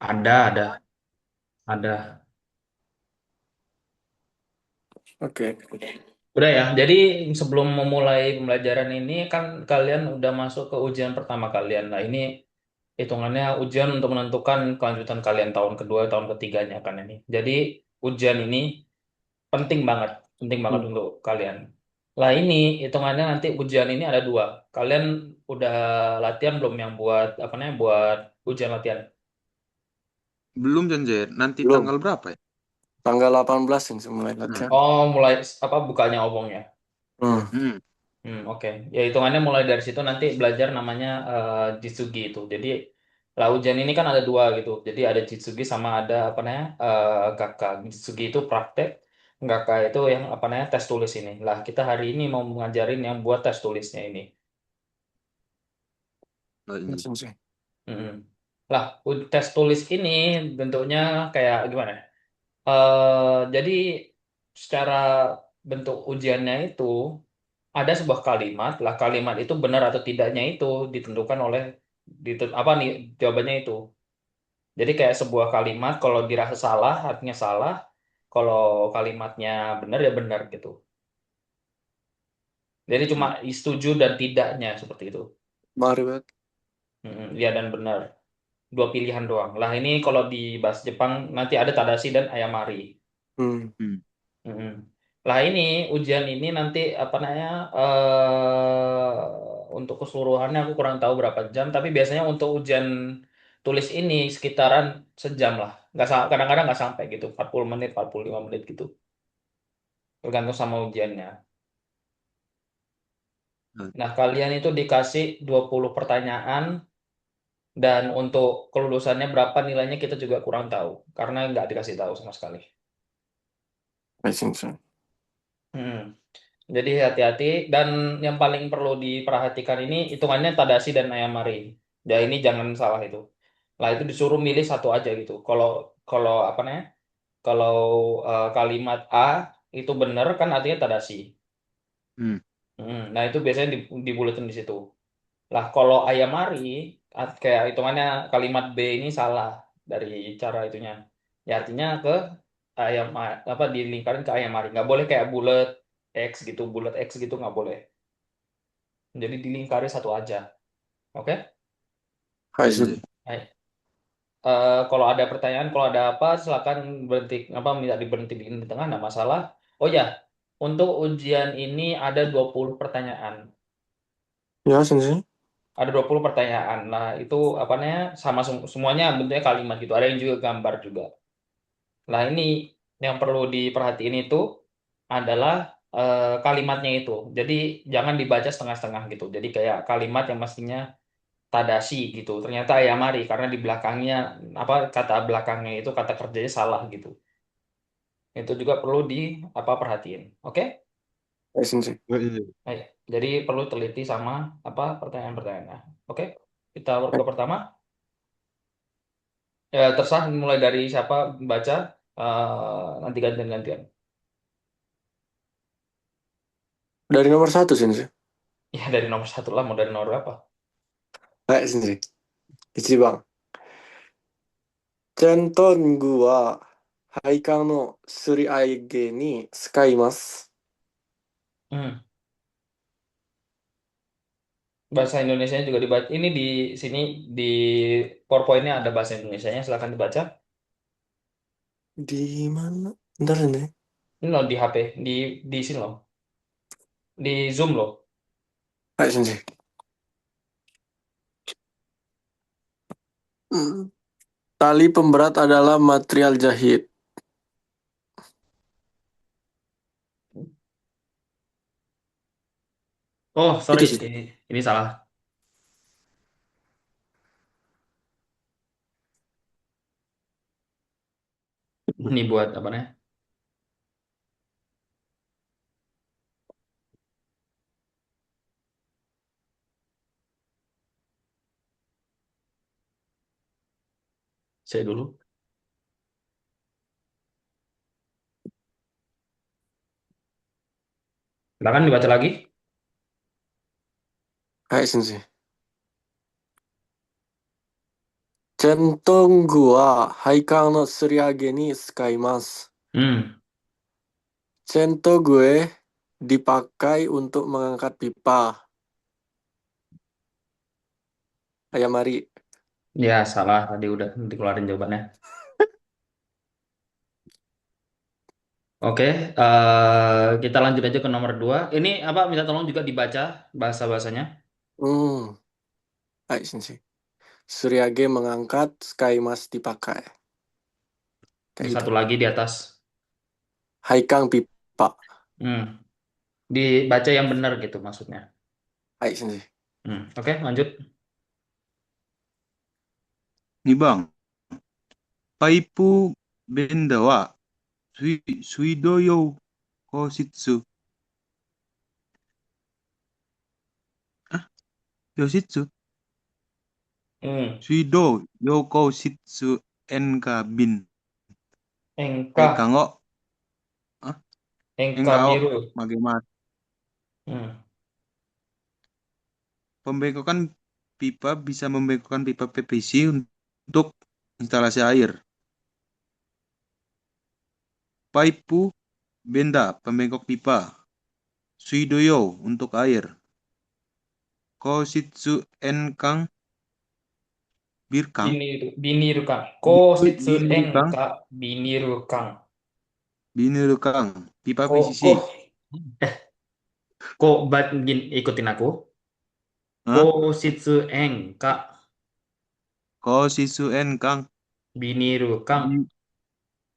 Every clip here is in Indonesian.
Ada. Oke. Udah ya. Jadi sebelum memulai pembelajaran ini kan kalian udah masuk ke ujian pertama kalian. Nah, ini hitungannya ujian untuk menentukan kelanjutan kalian tahun kedua, tahun ketiganya kan ini. Jadi ujian ini penting banget Hmm. untuk kalian. Lah ini hitungannya nanti ujian ini ada dua. Kalian udah latihan belum yang buat apa namanya buat ujian latihan? Belum Janjer, nanti Belum. tanggal berapa ya? Tanggal 18 ini mulai Nah, latihan. Oh, mulai apa bukanya obongnya? Hmm. hmm, Oke. Ya hitungannya mulai dari situ nanti belajar namanya Jitsugi itu. Jadi lah ujian ini kan ada dua gitu. Jadi ada Jitsugi sama ada apa namanya Gakka. Jitsugi itu praktek, Gakka itu yang apa namanya tes tulis ini. Lah kita hari ini mau ngajarin yang buat tes tulisnya ini. oh, Ya, ini. Sensei. Mm. Lah tes tulis ini bentuknya kayak gimana? Jadi secara bentuk ujiannya itu ada sebuah kalimat, lah kalimat itu benar atau tidaknya itu ditentukan oleh apa nih jawabannya itu. Jadi kayak sebuah kalimat kalau dirasa salah artinya salah, kalau kalimatnya benar ya benar gitu. Jadi cuma Hmm. setuju dan tidaknya seperti itu. Mari banget. Iya dan benar. Dua pilihan doang. Lah ini kalau di bahasa Jepang nanti ada tadashi dan ayamari. Hmm. Hmm. Mm-mm. Lah ini ujian ini nanti apa namanya untuk keseluruhannya aku kurang tahu berapa jam, tapi biasanya untuk ujian tulis ini sekitaran sejam lah. Kadang-kadang nggak sampai gitu, 40 menit, 45 menit gitu. Tergantung sama ujiannya. Nah, Nah, kalian itu dikasih 20 pertanyaan dan untuk kelulusannya berapa nilainya kita juga kurang tahu karena nggak dikasih tahu sama sekali. Baik, Sensei. Hmm. Jadi hati-hati dan yang paling perlu diperhatikan ini hitungannya Tadashi dan Ayamari. Ya ini jangan salah itu. Lah itu disuruh milih satu aja gitu. Kalau kalau apa namanya? Kalau kalimat A itu benar kan artinya Tadashi. hmm. Nah itu biasanya dibuletin di situ. Lah kalau Ayamari kayak hitungannya kalimat B ini salah dari cara itunya. Ya artinya ke ayam apa dilingkarin ke Ayamari. Nggak boleh kayak bulat X gitu nggak boleh. Jadi dilingkari satu aja. Oke? Hai, Janjer. Sensei. Baik. Kalau ada pertanyaan, kalau ada apa, silakan berhenti apa minta diberhenti di tengah, nggak masalah. Oh ya, untuk ujian ini ada 20 pertanyaan. Ya, Sensei. Ada 20 pertanyaan. Nah, itu apa namanya? Sama semuanya bentuknya kalimat gitu. Ada yang juga gambar juga. Nah, ini yang perlu diperhatiin itu adalah kalimatnya itu. Jadi jangan dibaca setengah-setengah gitu. Jadi kayak kalimat yang mestinya Tadashi gitu. Ternyata Ayamari karena di belakangnya apa kata belakangnya itu kata kerjanya salah gitu. Itu juga perlu di apa perhatiin. Oke? Baik, Sensei. Oh, Janjer. Ayo. Jadi perlu teliti sama apa pertanyaan-pertanyaannya. Oke? Kita ke Baik. pertama. Ya, terserah mulai dari siapa baca nanti gantian-gantian. Dari nomor satu, Sensei. Ya dari nomor satu lah mau dari nomor berapa? Baik, Sensei. Ichiban. Centon gua Haika no suriage ni skaimasu. Hmm. Bahasa Indonesianya juga dibaca. Ini di sini di PowerPoint-nya ada bahasa Indonesianya. Silakan dibaca. Di mana? Bentar, Sensei. Ini loh di HP, di sini loh, di Zoom loh. Baik, Sensei. Hmm. Tali pemberat adalah material jahit. Oh, sorry, Itu sih. ini salah. Ini buat apa nih? Saya dulu. Silakan dibaca lagi. Baik, Sensei. Centong gua haikang no suriage ni tsukaimasu. Hmm, Cento gue dipakai untuk mengangkat pipa. Ayam Mari. ya salah tadi udah dikeluarin jawabannya. Oke, kita lanjut aja ke nomor 2. Ini apa? Minta tolong juga dibaca bahasa-bahasanya. Hmm, Hai sensei. Suriage mengangkat, Skymas dipakai. Kayak Yang gitu. satu lagi di atas. Haikang pipa. Hmm, dibaca yang benar gitu maksudnya. Hai sensei. Oke, lanjut. Nih bang, Paipu Benda wa Suido yo Koshitsu. Ah, Yoshitsu. Hmm, Suido yo Koshitsu Enka Bin. Engka, Kango. Ah, Engka Enka o. biru. Magema. Hmm, Pembengkokan pipa bisa membengkokkan pipa PVC untuk instalasi air. Paipu Benda pembengkok pipa. Suidoyo untuk air. Koshitsu Enkang Birkang. binirukang. Koshitsu Binirukang. engka binirukang. Binirukang. Pipa Ko, PVC. ko, eh, ikutin aku. Hah? Koshitsu engka Koshitsu Enkang binirukang. Bi-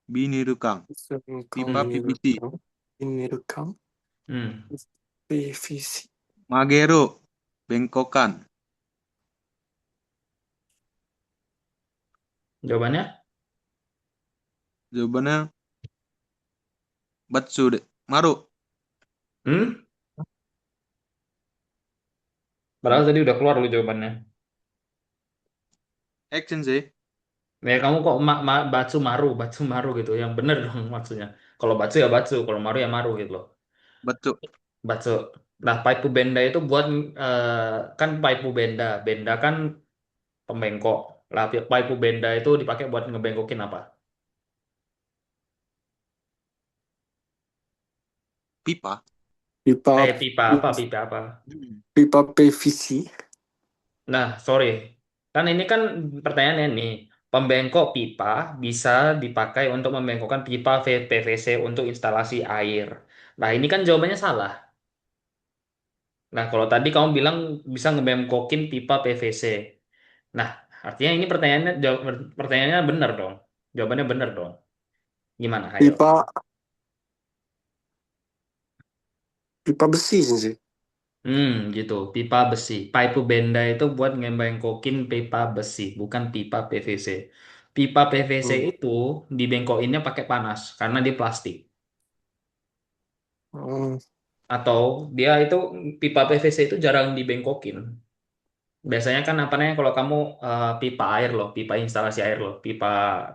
Binirukang. Sengkang Pipa ini PVC. rekam. Ini rekam. Hmm, PVC. Magero. Bengkokan. jawabannya? Jawabannya Batsu deh. Maru. Hmm? Padahal tadi udah keluar lu jawabannya. Action sih. Ya kamu kok batsu maru gitu. Yang bener dong maksudnya. Kalau batsu ya batsu, kalau maru ya maru gitu loh. Batsu. Batsu. Nah, paipu benda itu buat kan paipu benda. Benda kan pembengkok. Lah, paipu benda itu dipakai buat ngebengkokin apa? Pipa. Pipa, Pipa apa? Pipa apa? Hmm. pipa PVC. Nah, sorry. Kan ini kan pertanyaannya nih. Pembengkok pipa bisa dipakai untuk membengkokkan pipa PVC untuk instalasi air. Nah, ini kan jawabannya salah. Nah, kalau tadi kamu bilang bisa ngebengkokin pipa PVC. Nah, artinya ini pertanyaannya benar dong. Jawabannya benar dong. Gimana? Ayo. Pipa, pipa besi sensei. Gitu. Pipa besi. Pipe benda itu buat ngebengkokin pipa besi, bukan pipa PVC. Pipa PVC Hmm. itu dibengkokinnya pakai panas karena dia plastik. Hmm. Atau dia itu pipa PVC itu jarang dibengkokin. Biasanya kan apa namanya kalau kamu pipa air loh, pipa instalasi air loh,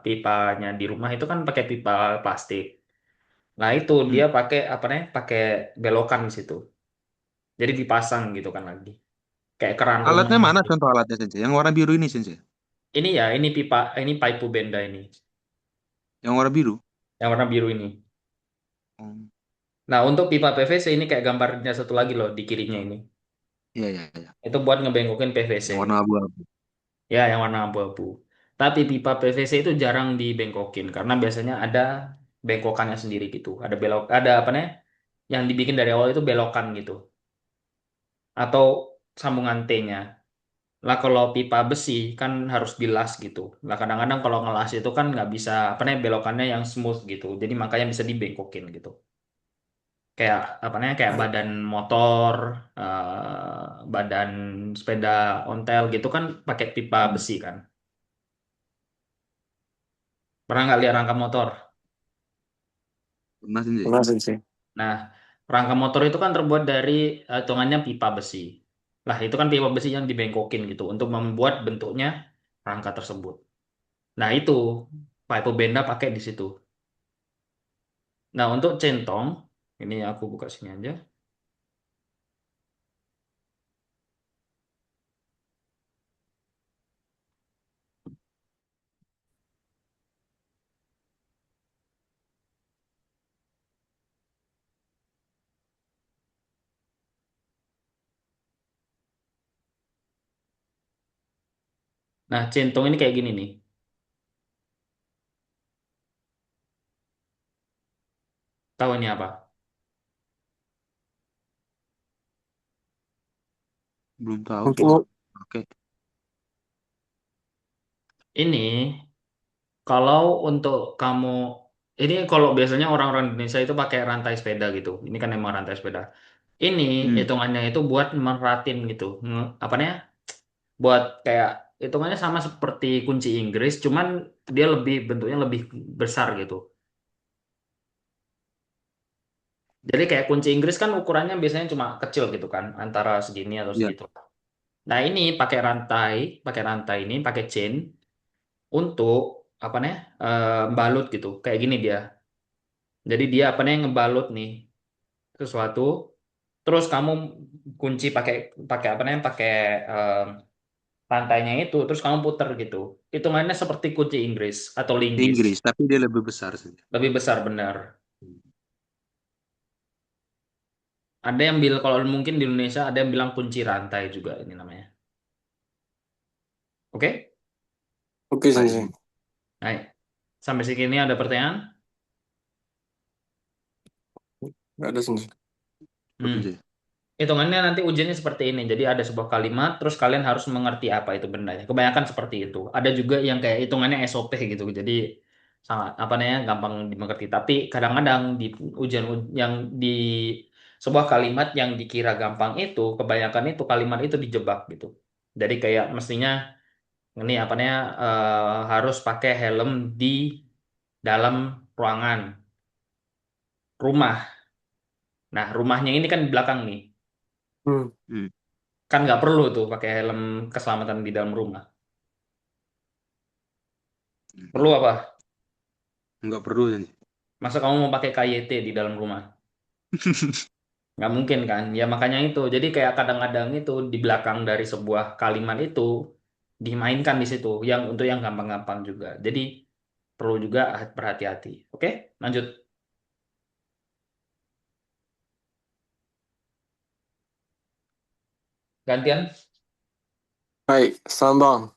pipanya di rumah itu kan pakai pipa plastik. Nah itu Hmm. dia pakai apa namanya, pakai belokan di situ. Jadi dipasang gitu kan lagi, kayak keran rumah Alatnya mana gitu. contoh alatnya sensei? Yang warna biru ini sensei. Ini ya, ini pipa, ini pipe benda ini, Yang warna biru. yang warna biru ini. Oh. Nah untuk pipa PVC ini kayak gambarnya satu lagi loh di kirinya ini. Iya, iya, iya. Itu buat ngebengkokin PVC. Yang warna abu-abu. Ya, yang warna abu-abu. Tapi pipa PVC itu jarang dibengkokin karena biasanya ada bengkokannya sendiri gitu. Ada belok, ada apa nih? Yang dibikin dari awal itu belokan gitu atau sambungan T-nya. Lah kalau pipa besi kan harus dilas gitu. Lah kadang-kadang kalau ngelas itu kan nggak bisa apa nih belokannya yang smooth gitu. Jadi makanya bisa dibengkokin gitu. Kayak apa namanya kayak Hai. badan motor, badan sepeda ontel gitu kan pakai pipa Hmm. besi kan. Pernah nggak lihat rangka motor? Pernah sensei. Pernah sensei. Nah, rangka motor itu kan terbuat dari hitungannya pipa besi. Lah, itu kan pipa besi yang dibengkokin gitu untuk membuat bentuknya rangka tersebut. Nah, itu pipa benda pakai di situ. Nah, untuk centong, ini aku buka sini aja. Nah, centong ini kayak gini nih. Tahu ini apa? Belum tahu sih. Untuk Oke. Ini kalau untuk kamu, ini kalau biasanya orang-orang Indonesia itu pakai rantai sepeda gitu. Ini kan emang rantai sepeda. Ini Hmm. hitungannya itu buat meratin gitu. Apa namanya? Buat kayak hitungannya sama seperti kunci Inggris, cuman dia lebih bentuknya lebih besar gitu. Jadi kayak kunci Inggris kan ukurannya biasanya cuma kecil gitu kan, antara segini atau Ya. segitu. Nah ini pakai rantai ini, pakai chain untuk apa nih? Balut gitu. Kayak gini dia. Jadi dia apa nih ngebalut nih sesuatu. Terus kamu kunci pakai pakai apa namanya? Pakai eh, rantainya itu, terus kamu puter gitu. Hitungannya seperti kunci Inggris atau linggis. Inggris, tapi dia lebih besar saja. Lebih besar benar. Ada yang bilang kalau mungkin di Indonesia ada yang bilang kunci rantai juga ini namanya. Oke? oke Baik. Sensei. Baik. Sampai sini ada pertanyaan? Nggak ada Sensei. Hmm. Oke, Sensei. Hitungannya nanti ujiannya seperti ini. Jadi ada sebuah kalimat, terus kalian harus mengerti apa itu bendanya. Kebanyakan seperti itu. Ada juga yang kayak hitungannya SOP gitu. Jadi sangat apa namanya gampang dimengerti. Tapi kadang-kadang di ujian yang di sebuah kalimat yang dikira gampang itu, kebanyakan itu kalimat itu dijebak gitu. Jadi kayak mestinya ini apa namanya harus pakai helm di dalam ruangan rumah. Nah, rumahnya ini kan di belakang nih. Hmm. Hmm. Kan nggak perlu tuh pakai helm keselamatan di dalam rumah. Perlu apa? Nggak perlu, Sensei. Masa kamu mau pakai KYT di dalam rumah? Nggak mungkin kan? Ya makanya itu. Jadi kayak kadang-kadang itu di belakang dari sebuah kalimat itu dimainkan di situ. Yang untuk yang gampang-gampang juga. Jadi perlu juga berhati-hati. Oke, lanjut. Gantian. はい、3番。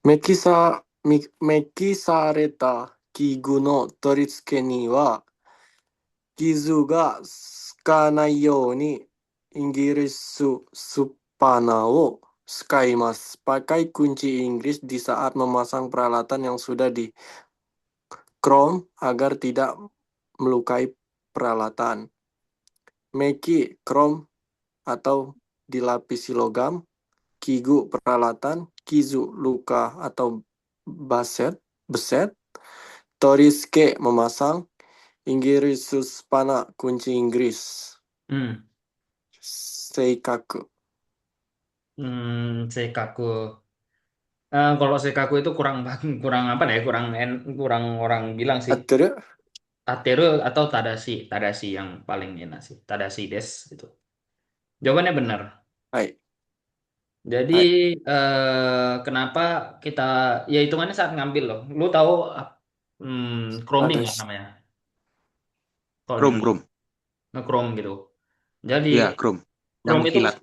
メキサれた器具の取り付けには、傷がつかないように、イギリススパナを使います. Pakai kunci Inggris di saat memasang peralatan yang sudah di chrome agar tidak melukai peralatan. Meki chrome atau dilapisi logam, kigu peralatan, kizu luka atau beset, toriske memasang, Inggrisus pana kunci Inggris. Hmm. Seikaku. Seikaku. Kalau Seikaku itu kurang kurang apa nih? Kurang orang bilang sih. Aturu? Tateru atau Tadashi, Tadashi yang paling enak sih. Tadashi des itu. Jawabannya benar. Hai, Jadi hai, kenapa kita ya hitungannya saat ngambil loh. Lu tahu chroming ada ya namanya. Kalau di Chrome, Indonesia Chrome. nge-chrome gitu. Jadi Ya, Chrome. Yang chrome itu mengkilat.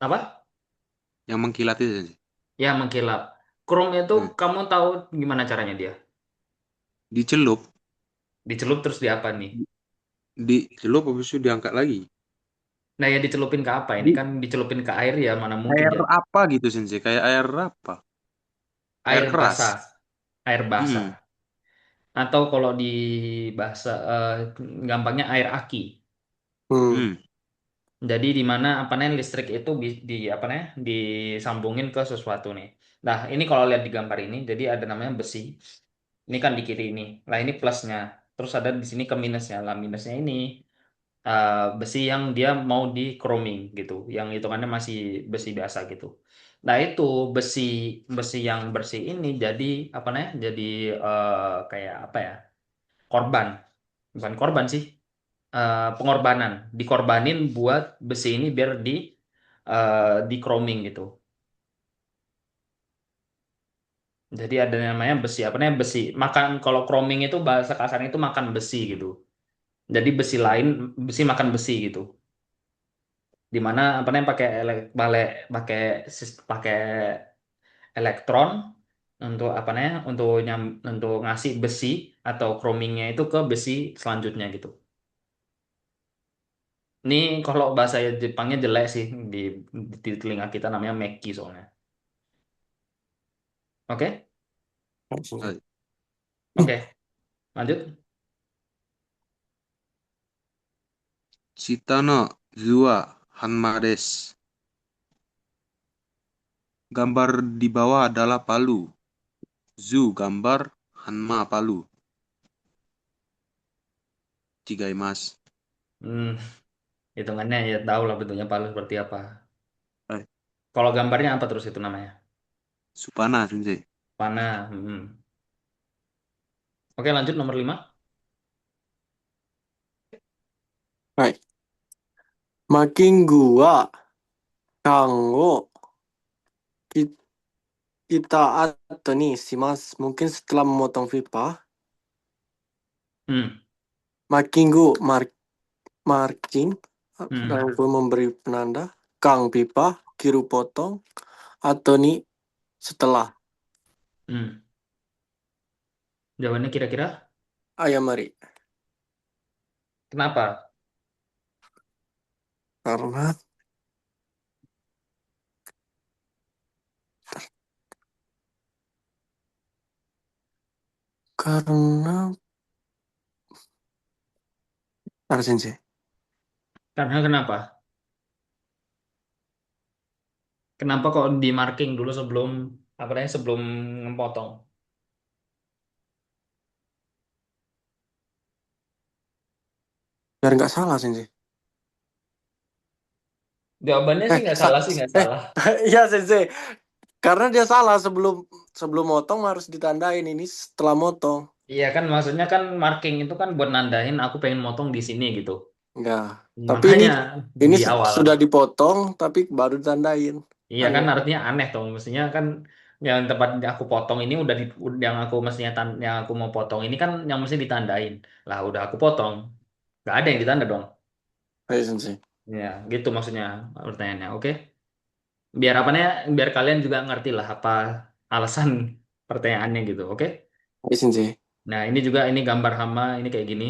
apa? Yang mengkilat itu, Sensei. Ya mengkilap. Chrome itu Hmm. kamu tahu gimana caranya dia? Dicelup. Dicelup terus di apa nih? Dicelup habis itu diangkat lagi. Nah ya dicelupin ke apa? Ini Di kan dicelupin ke air ya mana mungkin air dia. apa gitu, Sensei? Kayak air apa? Air Air keras. basah. Air basah. Hmm. Atau kalau di bahasa gampangnya air aki. Hmm, Hmm. Jadi di mana apa namanya listrik itu di apa namanya disambungin ke sesuatu nih. Nah, ini kalau lihat di gambar ini jadi ada namanya besi. Ini kan di kiri ini. Nah, ini plusnya. Terus ada di sini ke minusnya. Lah, minusnya ini besi yang dia mau di chroming gitu, yang hitungannya masih besi biasa gitu. Nah, itu besi besi yang bersih ini jadi apa namanya? Jadi kayak apa ya? Korban. Bukan korban sih, pengorbanan, dikorbanin buat besi ini biar di chroming gitu. Jadi ada namanya besi apa namanya besi makan kalau chroming itu bahasa kasarnya itu makan besi gitu. Jadi besi lain besi makan besi gitu. Di mana apa namanya pakai pakai pakai elektron untuk apa namanya untuk ngasih besi atau chromingnya itu ke besi selanjutnya gitu. Ini kalau bahasa Jepangnya jelek sih di telinga kita namanya meki soalnya. Oke? Eh, Oke, lanjut. Shitano Zua Hanma desu. Gambar di bawah adalah palu. Zu gambar, Hanma palu. Mas. Hmm, hitungannya ya tahu lah bentuknya palu seperti apa. Eh, Kalau gambarnya apa terus itu namanya? Supana sensei. Panah. Oke, lanjut nomor 5. Hai. Makin gua kanggo ki- kita atau nih si Mas mungkin setelah memotong pipa, Hmm, makin gua marking hmm, dan gue memberi penanda kang pipa kiru potong atau nih setelah hmm. Jawabannya kira-kira ayam mari kenapa? karena karena ada sensei Karena kenapa? Kenapa kok di marking dulu sebelum apa namanya sebelum ngepotong? biar nggak salah sensei. Jawabannya sih Eh, nggak sa salah sih nggak eh, salah. iya sensei. Karena dia salah sebelum sebelum motong harus ditandain ini setelah motong. Iya kan maksudnya kan marking itu kan buat nandain aku pengen motong di sini gitu. Enggak. Tapi ini Makanya ini di awal. sudah dipotong tapi baru ditandain. Iya kan Aneh. artinya aneh dong. Mestinya kan yang tempat aku potong ini udah yang aku mestinya yang aku mau potong ini kan yang mesti ditandain. Lah udah aku potong. Nggak ada yang ditanda dong. Ayo sensei. Ya gitu maksudnya pertanyaannya. Oke. Biar apa nih? Biar kalian juga ngerti lah apa alasan pertanyaannya gitu. Oke. Ayo sensei. Nah ini juga ini gambar hama ini kayak gini.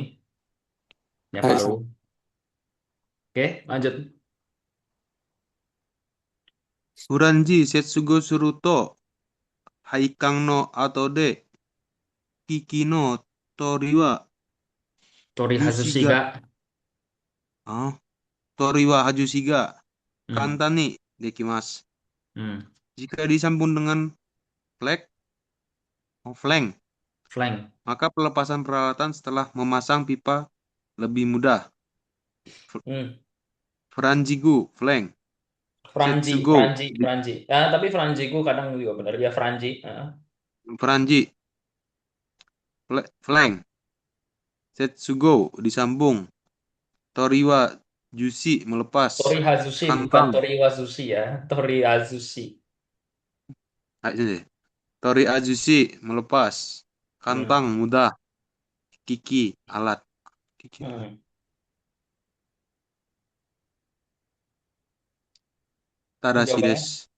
Ya Ayo palu. sensei. Oke lanjut. Uranji Setsugo Suruto. Haikang no Atode. Kiki no Toriwa Tori Jushiga. Hazushika. Ah, Toriwa Hajushiga. Hmm. Kantani Dekimasu. Hmm. Jika disambung dengan flank, Flank. maka pelepasan peralatan setelah memasang pipa lebih mudah. Hmm. Franjigu, flank. Franji, Setsugo, Franji, Franji. Ya, tapi Franjiku kadang juga benar ya Franji. Heeh. Franji, flank. Setsugo, disambung. Toriwa, Jushi, melepas. Tori Hazushi bukan Kantang, Tori Wazushi ya. Tori Hazushi. Tori Ajushi, melepas. Hmm. Kantang, mudah. Kiki, alat. Kiki, alat. Hmm. Tadashi Jawabannya? desu.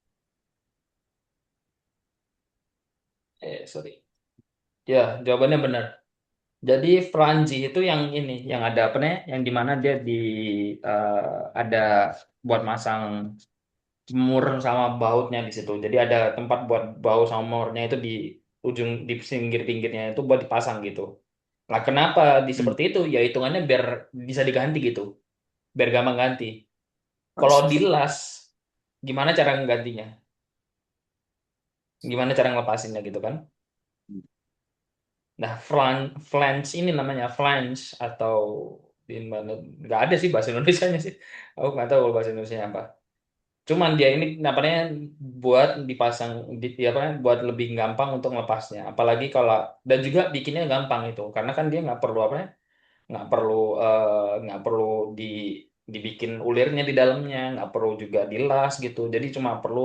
Sorry. Ya, jawabannya benar. Jadi Franji itu yang ini, yang ada apa nih? Yang di mana dia eh, ada buat masang mur sama bautnya di situ. Jadi ada tempat buat baut sama murnya itu di ujung di pinggir-pinggirnya itu buat dipasang gitu. Nah, kenapa di Hmm. seperti itu? Ya hitungannya biar bisa diganti gitu, biar gampang ganti. Ayo Kalau sensei. dilas, gimana cara nggantinya? Gimana cara ngelepasinnya gitu kan? Nah, flange ini namanya flange atau di mana? Nggak ada sih bahasa Indonesianya sih. Aku nggak tahu kalau bahasa Indonesia apa. Cuman dia ini namanya buat dipasang di apa buat lebih gampang untuk melepasnya. Apalagi kalau dan juga bikinnya gampang itu karena kan dia nggak perlu apa ya? Nggak perlu di dibikin ulirnya di dalamnya, nggak perlu juga dilas gitu. Jadi cuma perlu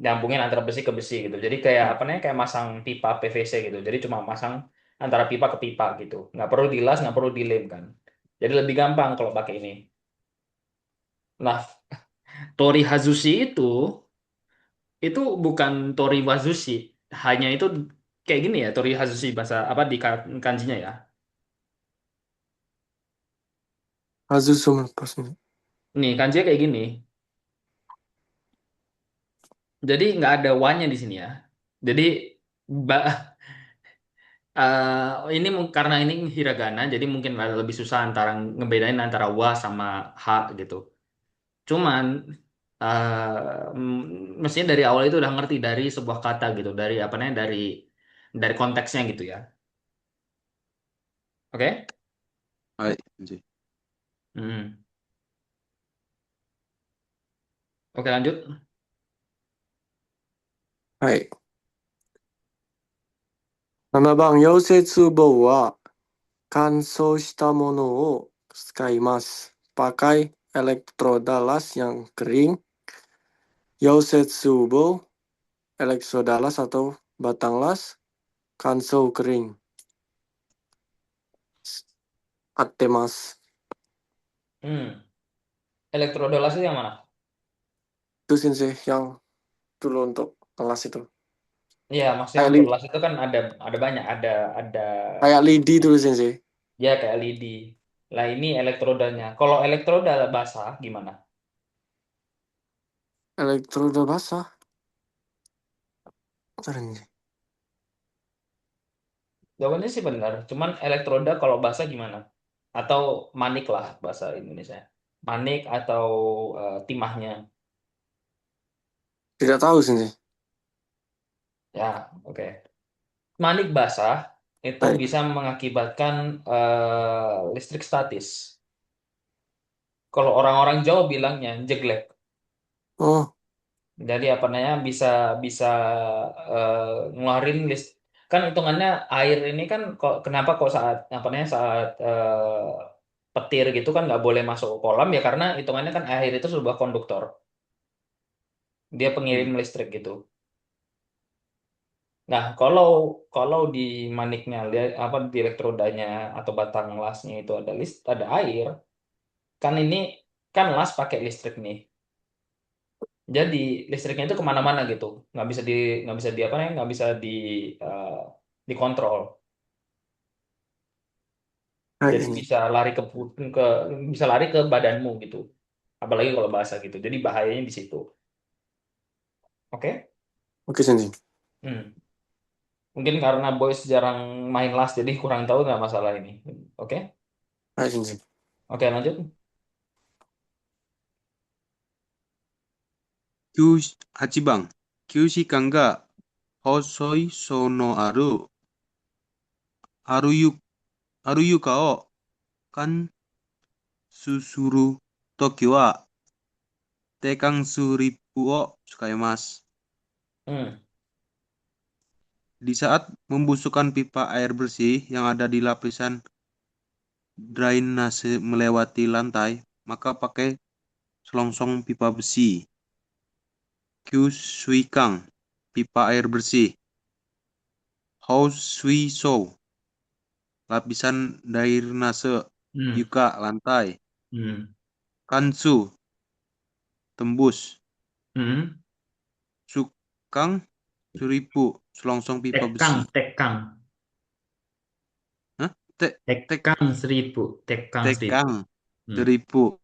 nyambungin antara besi ke besi gitu. Jadi kayak apa namanya kayak masang pipa PVC gitu. Jadi cuma masang antara pipa ke pipa gitu. Nggak perlu dilas, nggak perlu dilem kan. Jadi lebih gampang kalau pakai ini. Nah, Tori Hazushi itu Itu bukan Tori Wazushi. Hanya itu kayak gini ya, Tori Hazushi bahasa apa di kanjinya ya. Hazusumu pas ini. Nih, kanjinya kayak gini. Jadi nggak ada wa-nya di sini ya. Jadi ba- ini karena ini hiragana, jadi mungkin lebih susah antara ngebedain antara wa sama ha gitu. Cuman mestinya dari awal itu udah ngerti dari sebuah kata gitu, dari apa namanya dari konteksnya gitu ya. Oke? はい。じ Hmm. Oke, lanjut. はい。7番、溶接棒は乾燥したものを使います。Pakai elektroda las yang kering. Yosetsubo, elektroda las atau batang las. Kanso kering. Attemas. Hmm. Elektrodolas itu yang mana? Itu sensei yang dulu untuk kelas itu. Iya, maksudnya Kayak, untuk las itu kan ada banyak, ada kayak lidi dulu sensei. ya kayak lidi. Lah ini elektrodanya. Kalau elektroda basah gimana? Elektroda basah. Bentar ini. Jawabannya sih benar. Cuman elektroda kalau basah gimana? Atau manik lah bahasa Indonesia. Manik atau timahnya. Tidak tahu sensei. Ya, oke. Manik basah itu Hai. bisa mengakibatkan listrik statis. Kalau orang-orang Jawa bilangnya jeglek. Oh, Jadi apa namanya bisa bisa ngeluarin list kan hitungannya air ini kan kok kenapa kok saat apa namanya saat petir gitu kan nggak boleh masuk ke kolam ya karena hitungannya kan air itu sebuah konduktor. Dia う pengirim ん。listrik gitu. Nah, kalau kalau di maniknya apa di elektrodanya atau batang lasnya itu ada air, kan ini kan las pakai listrik nih. Jadi listriknya itu kemana-mana gitu, nggak bisa di apa namanya, nggak bisa eh, dikontrol. hai Jadi ini. ke bisa lari ke badanmu gitu. Apalagi kalau basah gitu. Jadi bahayanya di situ. Oke? Oke sensei. Hmm. Mungkin karena boys jarang main las jadi kurang tahu nggak masalah ini. Oke? Hai sensei. Oke, lanjut. 8番。休止間が細いそのある床を貫通するときは、定冠スリップを使います。Hmm. Di saat membusukkan pipa air bersih yang ada di lapisan drainase melewati lantai, maka pakai selongsong pipa besi. Kyusuikang, pipa air bersih. Housuisou, lapisan drainase Hmm. yuka lantai. Hmm. Kansu, tembus. Hmm. Sukang, suripu, selongsong pipa Tekang, besi. tekang, Hah? Tek, tekang seribu, tekang seribu. tekang, Hmm. seribu,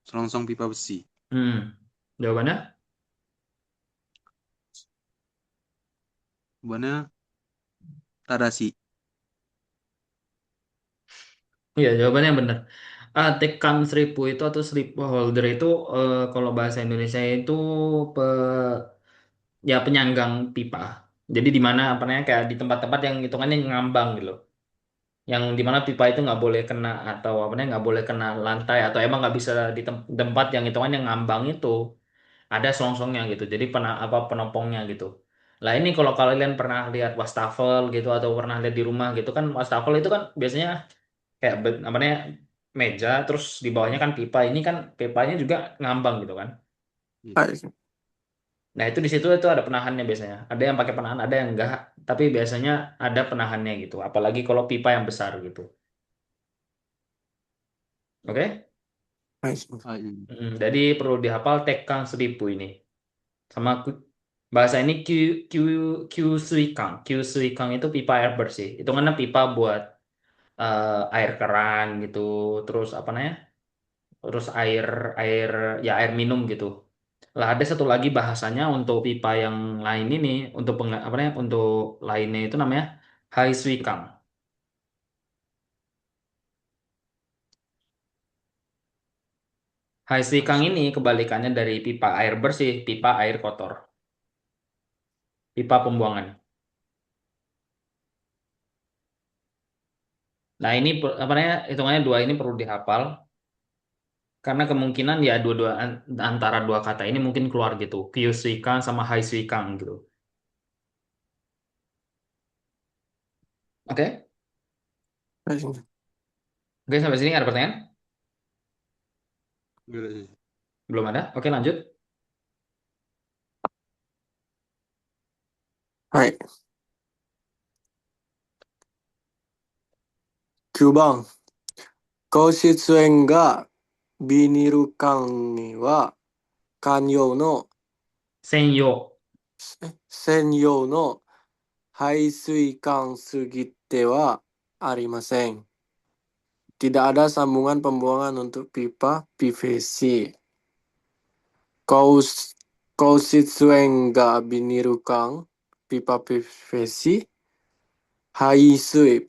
selongsong pipa besi. Hmm. Jawabannya? Jawabannya Tadashi. Iya, jawabannya benar. Tekang seribu itu atau slip holder itu kalau bahasa Indonesia itu pe, ya penyanggang pipa. Jadi di mana apa namanya kayak di tempat-tempat yang hitungannya ngambang gitu loh. Yang di mana pipa itu nggak boleh kena atau apa namanya nggak boleh kena lantai atau emang nggak bisa di tempat yang hitungannya ngambang itu ada selongsongnya gitu. Jadi apa penopongnya gitu. Lah ini kalau kalian pernah lihat wastafel gitu atau pernah lihat di rumah gitu kan wastafel itu kan biasanya kayak apa namanya meja terus di bawahnya kan pipa ini kan pipanya juga ngambang gitu kan. Hai. Nah, itu di situ itu ada penahannya biasanya. Ada yang pakai penahan, ada yang enggak, tapi biasanya ada penahannya gitu. Apalagi kalau pipa yang besar gitu. Oke? Hai sensei. Ah, ini. Jadi perlu dihafal tekang seribu ini. Sama Bahasa ini Q Q Suikang. Q Suikang itu pipa air bersih. Itu kan pipa buat air keran gitu. Terus apa namanya? Terus air air ya air minum gitu. Lah ada satu lagi bahasanya untuk pipa yang lain ini untuk apa namanya? Untuk lainnya itu namanya Hai Suikang. Hai Suikang ini kebalikannya dari pipa air bersih, pipa air kotor, pipa pembuangan. Nah ini apa namanya? Hitungannya dua ini perlu dihafal. Karena kemungkinan ya dua-dua antara dua kata ini mungkin keluar gitu. Kyusuikan sama Haisuikan gitu. Oke? Hai, sensei. Oke, sampai sini ada pertanyaan? Enggak ada, Sensei. Belum ada? Oke, lanjut. はい。9番。公室園がビニール缶には寛容の専用。専用の排水管すぎてはありません。Tidak ada sambungan pembuangan untuk pipa PVC. Kous Kousitsuen ga binirukang pipa PVC. Haisui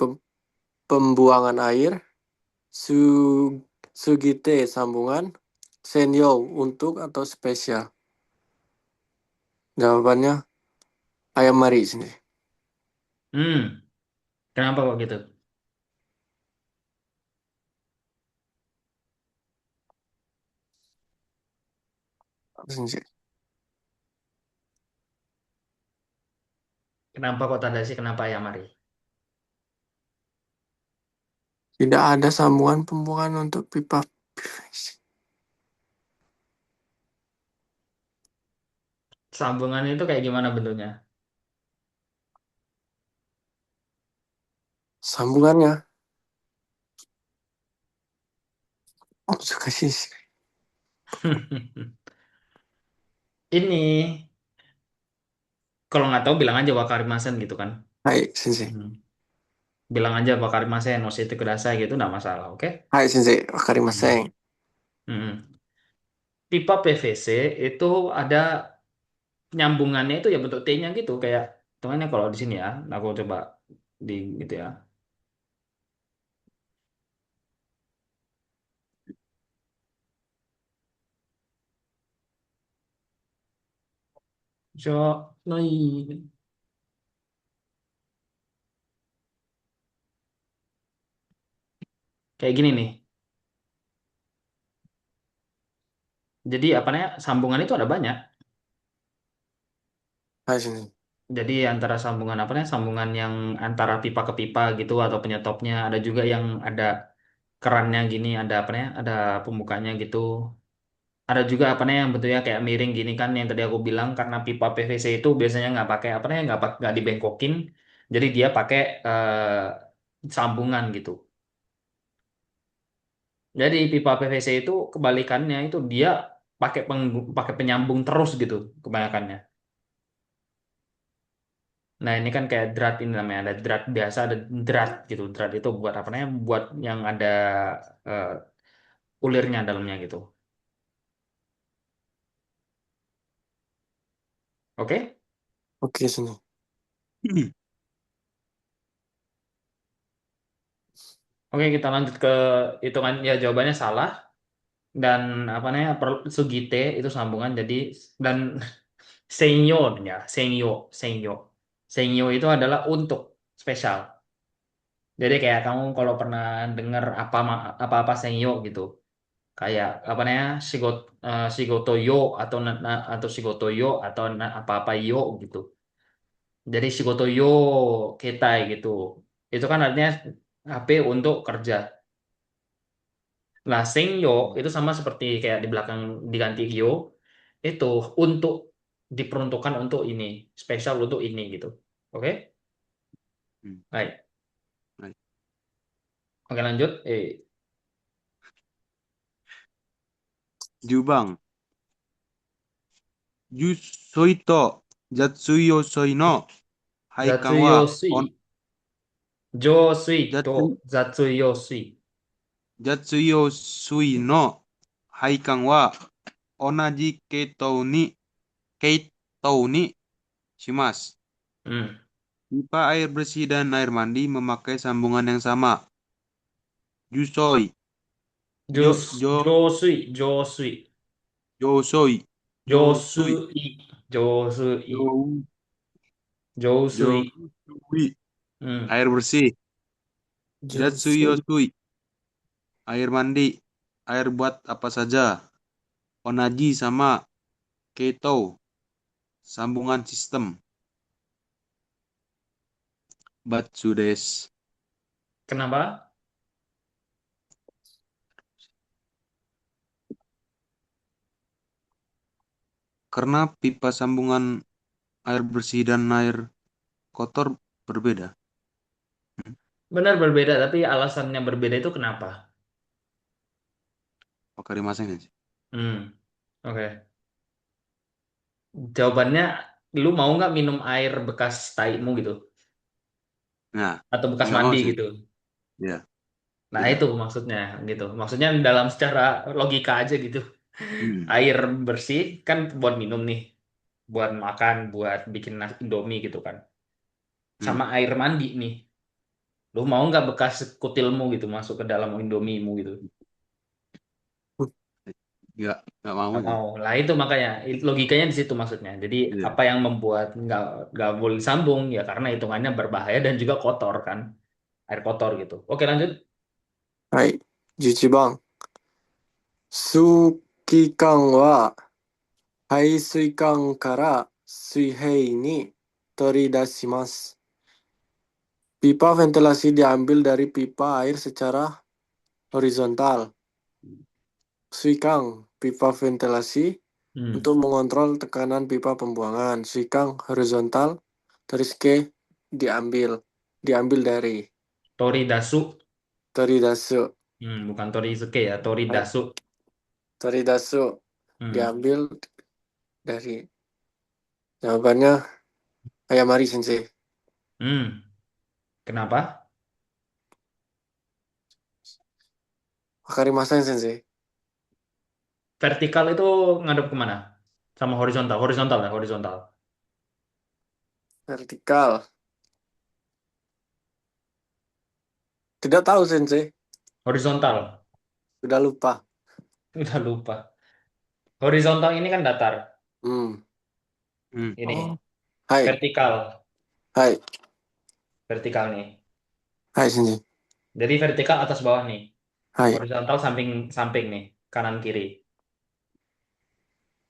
pembuangan air. Su Sugite sambungan. Senyo untuk atau spesial. Jawabannya ayam mari sini. Hmm, kenapa kok gitu? Sensei. Kenapa kok tanda sih kenapa ya Mari? Tidak ada sambungan pembuangan untuk pipa PVC. Sambungan itu kayak gimana bentuknya? Sambungannya 難しいですね。Ini kalau nggak tahu bilang aja wakarimasen gitu kan? はい、先生。Hmm. Bilang aja wakarimasen, oshite kudasai gitu nggak masalah, oke? はい、先生。わかりませ Hmm. ん。Hmm. Pipa PVC itu ada nyambungannya itu ya bentuk T-nya gitu kayak temannya kalau di sini ya aku coba di gitu ya so noi kayak gini nih jadi apa namanya sambungan itu ada banyak はい、先生。jadi antara sambungan apa namanya sambungan yang antara pipa ke pipa gitu atau penyetopnya ada juga yang ada kerannya gini ada apa namanya ada pembukanya gitu ada juga apa namanya yang bentuknya kayak miring gini kan yang tadi aku bilang karena pipa PVC itu biasanya nggak pakai apa namanya nggak dibengkokin jadi dia pakai sambungan gitu. Jadi pipa PVC itu kebalikannya itu dia pakai penyambung terus gitu kebanyakannya. Nah ini kan kayak drat ini namanya ada drat biasa ada drat gitu. Drat itu buat apa namanya? Buat yang ada eh, ulirnya dalamnya gitu. Oke? OK ですね。Oke kita lanjut ke hitungan ya jawabannya salah dan apa namanya sugite itu sambungan jadi dan senyo ya senyo senyo itu adalah untuk spesial. Jadi kayak kamu kalau pernah dengar apa-apa senyo gitu, kayak apa namanya shigoto yo atau atau shigoto yo atau apa-apa yo gitu. Jadi shigoto yo ketai gitu. Itu kan artinya HP untuk kerja. Nah, senyo itu sama seperti kayak di belakang diganti yo itu untuk diperuntukkan untuk ini, spesial untuk ini gitu. Oke? Baik. Oke lanjut. Jubang. Jusoi to Jatsuyosoi no haikan wa Zatsuyosui. on Josui to Jatsu, Zatsuyosui. Jatsuyosui no haikan wa onaji keitou ni shimasu. Hmm. Pipa air bersih dan air mandi memakai sambungan yang sama. Jusoi, jo, jo, Josui. Josui. josoi, josui, Josui. Josui. jo, Josui. josui, Hmm. air bersih. Josei. Jatsuyosui, air mandi, air buat apa saja. Onaji sama keto, sambungan sistem. Batsu desu. Kenapa? Karena pipa sambungan air bersih dan air kotor berbeda. Benar berbeda, tapi alasannya berbeda itu kenapa? Wakarimasen sih. Hmm. Oke. Jawabannya, lu mau nggak minum air bekas taimu gitu? Nah, Atau bekas nggak mau mandi sih. gitu? Ya, Nah, tidak. itu maksudnya gitu. Maksudnya dalam secara logika aja gitu. Hmm. Air bersih kan buat minum nih, buat makan, buat bikin Indomie gitu kan. Hmm. Sama air mandi nih. Lu mau nggak bekas kutilmu gitu masuk ke dalam Indomiemu gitu? Nggak mau Nggak sih. mau. Lah itu makanya logikanya di situ maksudnya. Jadi Iya. apa yang membuat nggak boleh disambung ya karena hitungannya berbahaya dan juga kotor kan, air kotor gitu. Oke lanjut. はい。11番。数期間は排水管から水平に取り出します。Pipa ventilasi diambil dari pipa air secara horizontal. Suikang, pipa ventilasi Hmm. untuk mengontrol tekanan pipa pembuangan. Suikang horizontal, terus ke diambil dari Toridasu. toridasu. Bukan Torizuke ya, Hai, Toridasu. toridasu Hmm. diambil dari jawabannya Ayamari Sensei. Hmm. Kenapa? Wakarimasen Sensei. Vertikal itu ngadep kemana? Sama horizontal, horizontal ya, horizontal. Vertikal. Tidak tahu Sensei, Horizontal. sudah lupa. Udah lupa. Horizontal ini kan datar. Hmm. Hmm. Ini Oh. Hai, vertikal, hai, vertikal nih. hai Sensei. Jadi vertikal atas bawah nih. Hai, Horizontal samping samping nih, kanan kiri.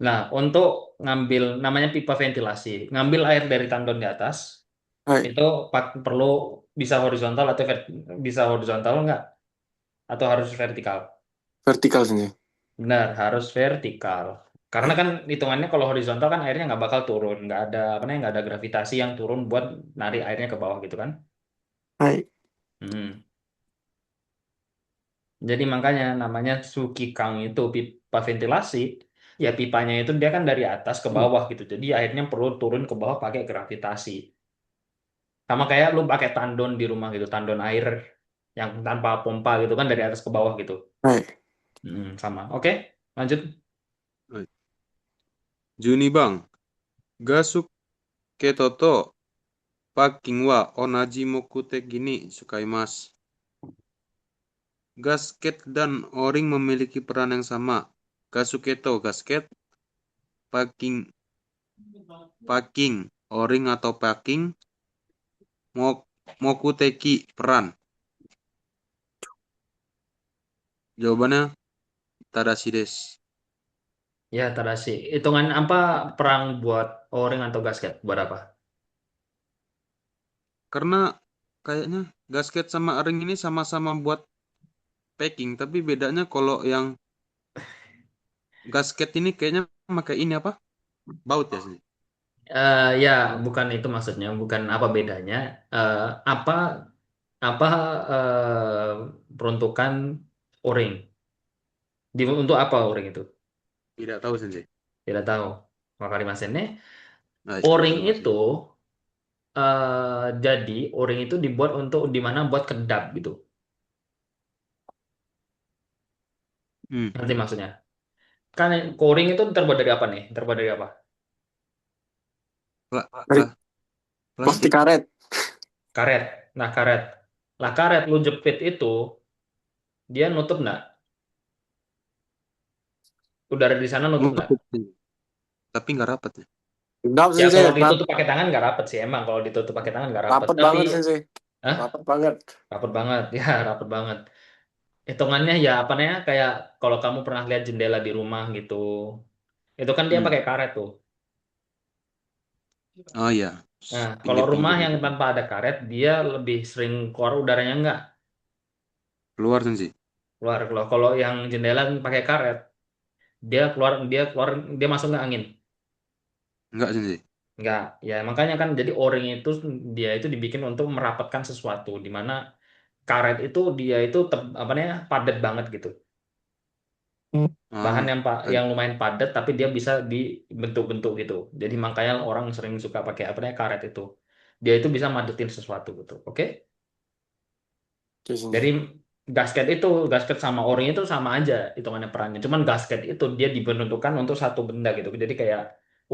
Nah, untuk ngambil namanya pipa ventilasi, ngambil air dari tandon di atas hai. itu perlu bisa horizontal atau bisa horizontal enggak? Atau harus vertikal? Vertikal Sensei. Benar, harus vertikal. Karena Hai, kan hitungannya kalau horizontal kan airnya nggak bakal turun, nggak ada apa namanya nggak ada gravitasi yang turun buat narik airnya ke bawah gitu kan? hai. Hmm. Jadi makanya namanya Sukikang itu pipa ventilasi. Ya pipanya itu dia kan dari atas ke Hmm. bawah gitu. Jadi airnya perlu turun ke bawah pakai gravitasi. Sama kayak lu pakai tandon di rumah gitu, tandon air yang tanpa pompa gitu kan dari atas ke bawah gitu. Hai. Sama. Oke, lanjut. Juni bang, gasuk ketoto packing wa onaji mokuteki ni sukaimasu. Gasket dan o-ring memiliki peran yang sama. Gasuketo gasket, packing packing o-ring atau packing, mokuteki peran. Jawabannya Tadashi desu. Ya, Tadashi. Hitungan apa perang buat O-ring atau gasket? Buat apa? Karena kayaknya gasket sama o-ring ini sama-sama buat packing, tapi bedanya kalau yang gasket ini kayaknya pakai ini apa? Baut ya sih. Ya, bukan itu maksudnya. Bukan apa bedanya. Eh, apa apa peruntukan O-ring? Untuk apa O-ring itu? Tidak tahu sih. Tidak tahu. Wakarimasen nih. O-ring Terima kasih. itu jadi O-ring itu dibuat untuk di mana buat kedap gitu. Hmm. Nanti maksudnya. Kan O-ring itu terbuat dari apa nih? Terbuat dari apa? Pla- Dari pla- plastik plastik. karet. Karet. Nah, karet. Lah karet lu jepit itu dia nutup nggak? Udara di sana nutup nggak? Nutup. Tapi nggak rapat ya. Enggak, Ya Sensei. kalau ditutup pakai tangan nggak rapet sih emang kalau ditutup pakai tangan nggak rapet. Rapet Tapi, banget, Sensei. hah? Rapet banget. Rapet banget, ya rapet banget. Hitungannya ya apa namanya kayak kalau kamu pernah lihat jendela di rumah gitu, itu kan dia Hmm. pakai karet tuh. Oh iya, Nah, kalau rumah pinggir-pinggir yang itu. tanpa ada karet, dia lebih sering keluar udaranya nggak Keluar sih. keluar. Kalau yang jendela pakai karet, dia keluar, dia masuk nggak angin? Enggak sih. Nggak. Ya makanya kan jadi O-ring itu dia itu dibikin untuk merapatkan sesuatu, di mana karet itu dia itu apa namanya padat banget gitu. Bahan Ah, yang lumayan padat tapi dia bisa dibentuk-bentuk gitu. Jadi makanya orang sering suka pakai apa namanya karet itu. Dia itu bisa madetin sesuatu gitu. Oke? Oke, Jadi Sensei. gasket sama o-ring itu sama aja hitungannya perannya. Cuman gasket itu dia dibentukkan untuk satu benda gitu. Jadi kayak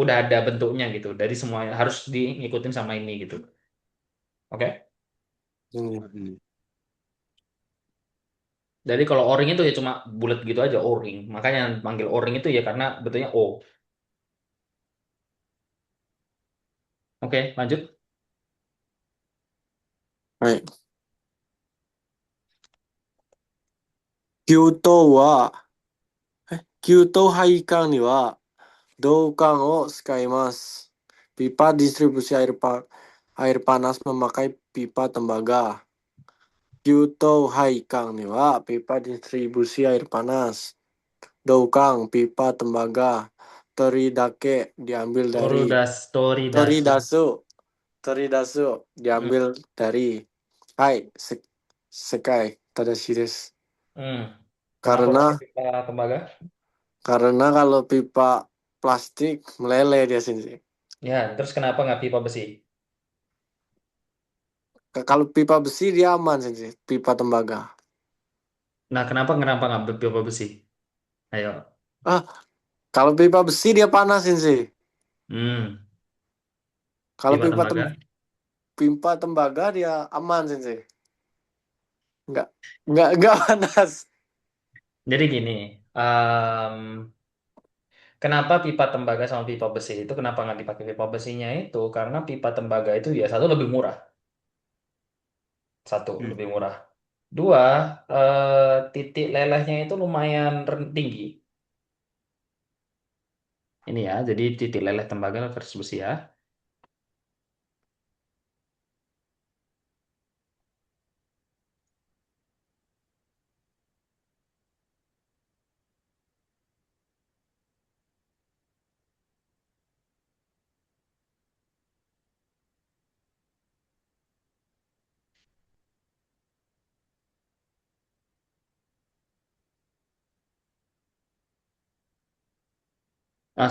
udah ada bentuknya gitu. Dari semuanya harus diikutin sama ini gitu. Oke? Sensei. ini. Jadi kalau o-ring itu ya cuma bulat gitu aja o-ring. Makanya panggil o-ring itu ya karena betulnya O. Oke, lanjut. はい。給湯は、給湯配管には導管を使います。Pipa distribusi air panas memakai pipa tembaga. Kyuto Haikang ni wa pipa distribusi air panas. Doukang pipa tembaga. Toridake diambil dari Toridasu. Toridasu. Toridasu Hmm. diambil dari Hai Sekai Tadashi desu. Hmm. Kenapa pakai Karena pipa tembaga? karena kalau pipa plastik meleleh dia sini. Ya, terus kenapa nggak pipa besi? Kalau pipa besi dia aman sih, pipa tembaga. Nah, kenapa nggak pipa besi? Ayo. Ah, kalau pipa besi dia panasin sih. Hmm. Kalau Pipa tembaga. pipa tembaga dia aman sih. Enggak enggak panas. Jadi gini, em, kenapa pipa tembaga sama pipa besi itu kenapa nggak dipakai pipa besinya itu? Karena pipa tembaga itu ya satu lebih murah, satu Hmm. lebih murah. Dua, titik lelehnya itu lumayan tinggi. Ini ya, jadi titik leleh tembaga versus besi ya.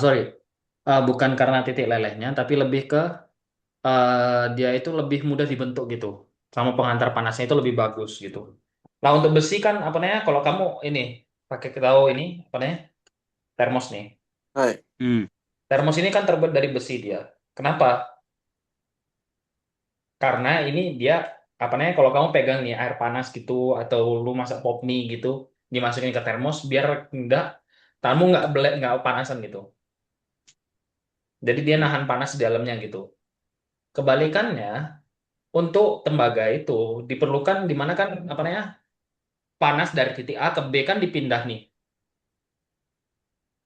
Sorry, bukan karena titik lelehnya, tapi lebih ke dia itu lebih mudah dibentuk gitu. Sama pengantar panasnya itu lebih bagus gitu. Nah untuk besi kan apa namanya? Kalau kamu ini pakai tahu ini apa namanya? Termos nih. Hai. Hmm. Termos ini kan terbuat dari besi dia. Kenapa? Karena ini dia apa namanya? Kalau kamu pegang nih air panas gitu atau lu masak pop mie gitu, dimasukin ke termos biar enggak tamu nggak belek nggak panasan gitu. Jadi dia nahan panas di dalamnya gitu. Kebalikannya untuk tembaga itu diperlukan di mana kan apa namanya? Panas dari titik A ke B kan dipindah nih.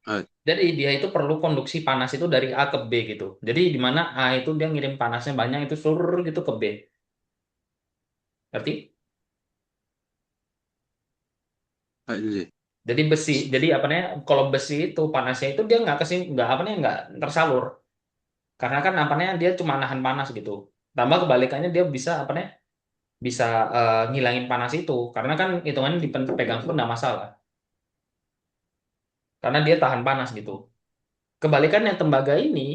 Ah, Jadi dia itu perlu konduksi panas itu dari A ke B gitu. Jadi di mana A itu dia ngirim panasnya banyak itu seluruh gitu ke B. Ngerti? sih. Jadi besi, jadi apa namanya? Kalau besi itu panasnya itu dia nggak apa namanya nggak tersalur. Karena kan apa namanya dia cuma nahan panas gitu. Tambah kebalikannya dia bisa apa namanya? Bisa ngilangin panas itu. Karena kan hitungannya dipegang pun nggak masalah. Karena dia tahan panas gitu. Kebalikannya tembaga ini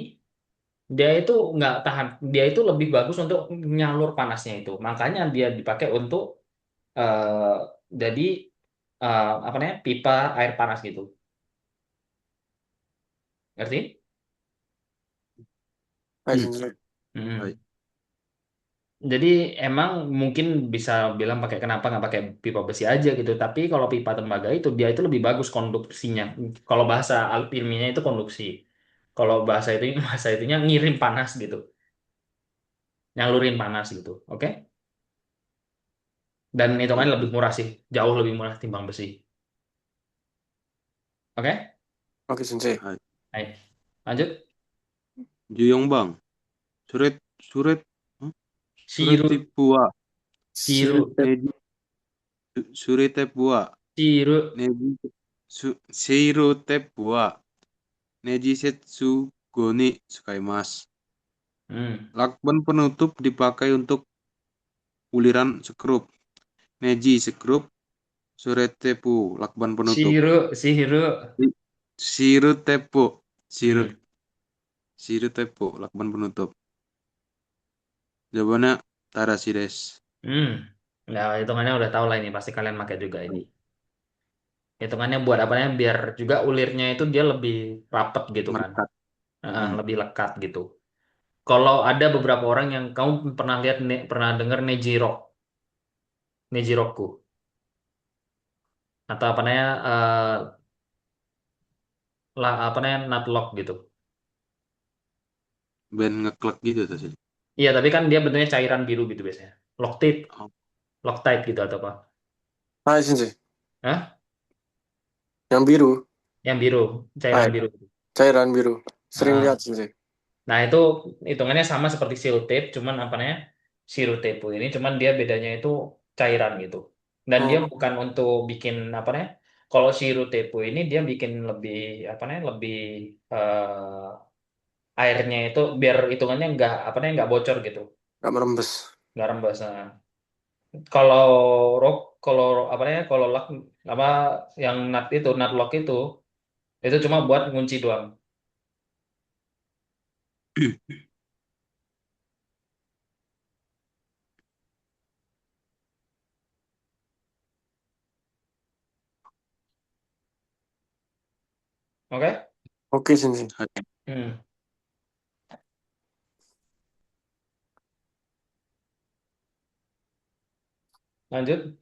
Dia itu nggak tahan, dia itu lebih bagus untuk nyalur panasnya itu. Makanya dia dipakai untuk eh jadi apa namanya pipa air panas gitu. Ngerti? Hai Hmm. sensei. Hai. Mm. Jadi emang mungkin bisa bilang pakai kenapa nggak pakai pipa besi aja gitu. Tapi kalau pipa tembaga itu dia itu lebih bagus konduksinya. Kalau bahasa ilmiahnya itu konduksi. Kalau bahasa itu bahasa itunya ngirim panas gitu, nyalurin panas gitu. Oke? Dan itu kan lebih murah sih, jauh lebih murah timbang besi. Oke? Oke sensei. Hai. Ayo, lanjut. Juyong bang. Suret suret huh? Suret Siru, tipua. siru, Shirite. Neji suret tepua. siru. Neji Seiro tepua. Neji setsu goni sukaimasu. Hmm. Lakban penutup dipakai untuk uliran sekrup. Neji sekrup. Suret tepu. Lakban penutup. Siru, siru. Siru tepu. Siru Hmm. siru tepu. Lakban penutup. Jawabannya Tarashi desu. Hmm. Nah, hitungannya udah tahu lah ini, pasti kalian pakai juga ini. Hitungannya buat apa ya? Biar juga ulirnya itu dia lebih rapet gitu kan. Merekat. Hmm. Lebih lekat gitu. Kalau ada beberapa orang yang kamu pernah lihat, pernah dengar Neji Rock, Neji Roku, atau apa namanya, lah apa namanya, nutlock gitu. Band ngeklek gitu tuh sih. Iya, tapi kan dia bentuknya cairan biru gitu biasanya. Loctite, Oh, Loctite gitu atau apa? Hai sensei. Hah? Yang biru. Yang biru, cairan Hai. biru. Cairan biru. Sering lihat Ah. sensei. Nah, itu hitungannya sama seperti selotip, cuman apa namanya? Sirutepu ini cuman dia bedanya itu cairan gitu. Dan dia Oh, bukan untuk bikin apa namanya? Kalau sirutepu ini dia bikin lebih apa namanya? Lebih airnya itu biar hitungannya nggak apa namanya nggak bocor gitu, nggak merembes. nggak rembes. Nah, kalau rock, kalau apa namanya? Kalau lock apa yang nut lock itu cuma buat ngunci doang. Oke? Oke sensei. hai. Hmm. Lanjut.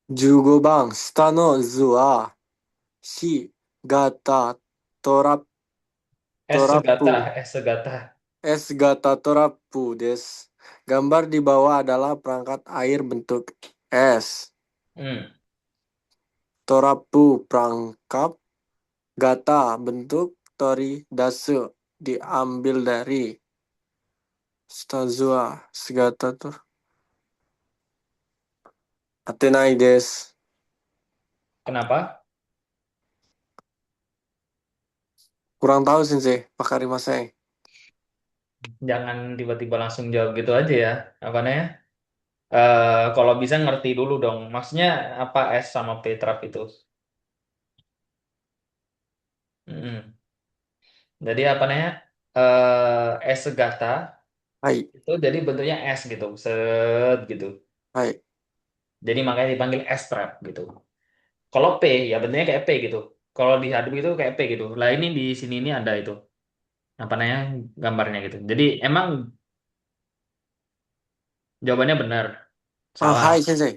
15番、下の図は、ひ、型、トラ、Es トラッ segata, プ、es segata. S 型トラップです。Gambar di bawah adalah perangkat air bentuk S. Hmm. Torapu perangkap, gata bentuk, tori dasu diambil dari stazua segata tuh atenai des. Kenapa? Kurang tahu sensei, wakarimasen. Jangan tiba-tiba langsung jawab gitu aja ya. Apa namanya? Kalau bisa ngerti dulu dong. Maksudnya apa S sama Petrap itu? Mm-mm. Jadi apa namanya? S segata Hai, itu jadi bentuknya S gitu, set gitu. hai. Jadi makanya dipanggil S trap gitu. Kalau P ya bentuknya kayak P gitu. Kalau dihadap itu kayak P gitu. Lah ini di sini ini ada itu apa namanya gambarnya gitu. Jadi emang jawabannya benar. Ah, Salah. hai sensei.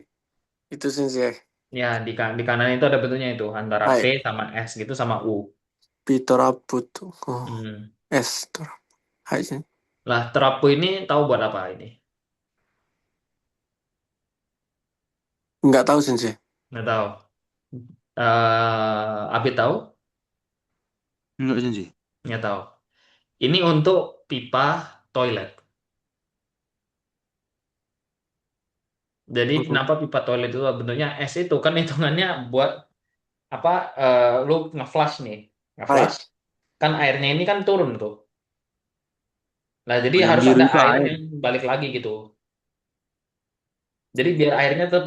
Itu sensei. Ya, di kanan itu ada bentuknya itu antara P Hai, sama S gitu sama U. pitorapu tuh. Oh, Hmm. S torapu. Hai sensei. Lah, terapu ini tahu buat apa ini? Nggak tahu sensei. Nggak tahu. Abi tahu? Enggak sih. Nggak tahu. Ini untuk pipa toilet. Jadi Hmm, kenapa pipa toilet itu bentuknya S itu kan hitungannya buat apa? Lu nge-flush nih, hai, nge-flush kan airnya ini kan turun tuh. Nah, jadi Oh, yang harus biru ada itu air air. yang balik lagi gitu. Jadi biar airnya tetap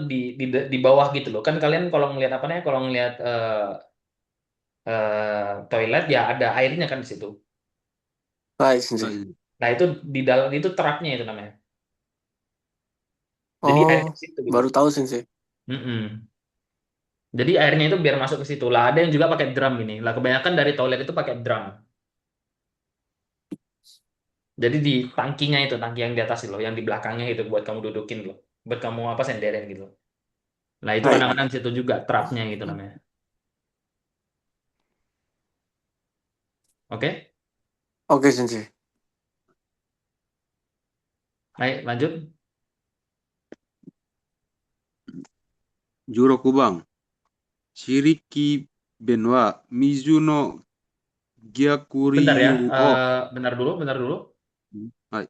di bawah gitu loh. Kan kalian kalau ngelihat apa namanya? Kalau ngelihat toilet ya ada airnya kan di situ. hai Enggak sensei. sih. Nah, itu di dalam itu terapnya itu namanya. Jadi Oh, airnya ke situ gitu. baru tahu Sensei. Mm-mm. Jadi airnya itu biar masuk ke situ. Lah, ada yang juga pakai drum ini. Lah, kebanyakan dari toilet itu pakai drum. Jadi di tangkinya itu, tangki yang di atas itu loh, yang di belakangnya itu buat kamu dudukin loh. Buat kamu apa senderin gitu. Nah, itu Hai. kadang-kadang di situ juga trapnya gitu namanya. Oke? Oke, Sensei. Baik, lanjut. Jurokubang. Shiriki Ben wa Mizu no Bentar ya. Gyakuryu o. Bentar dulu, bentar dulu. Hai.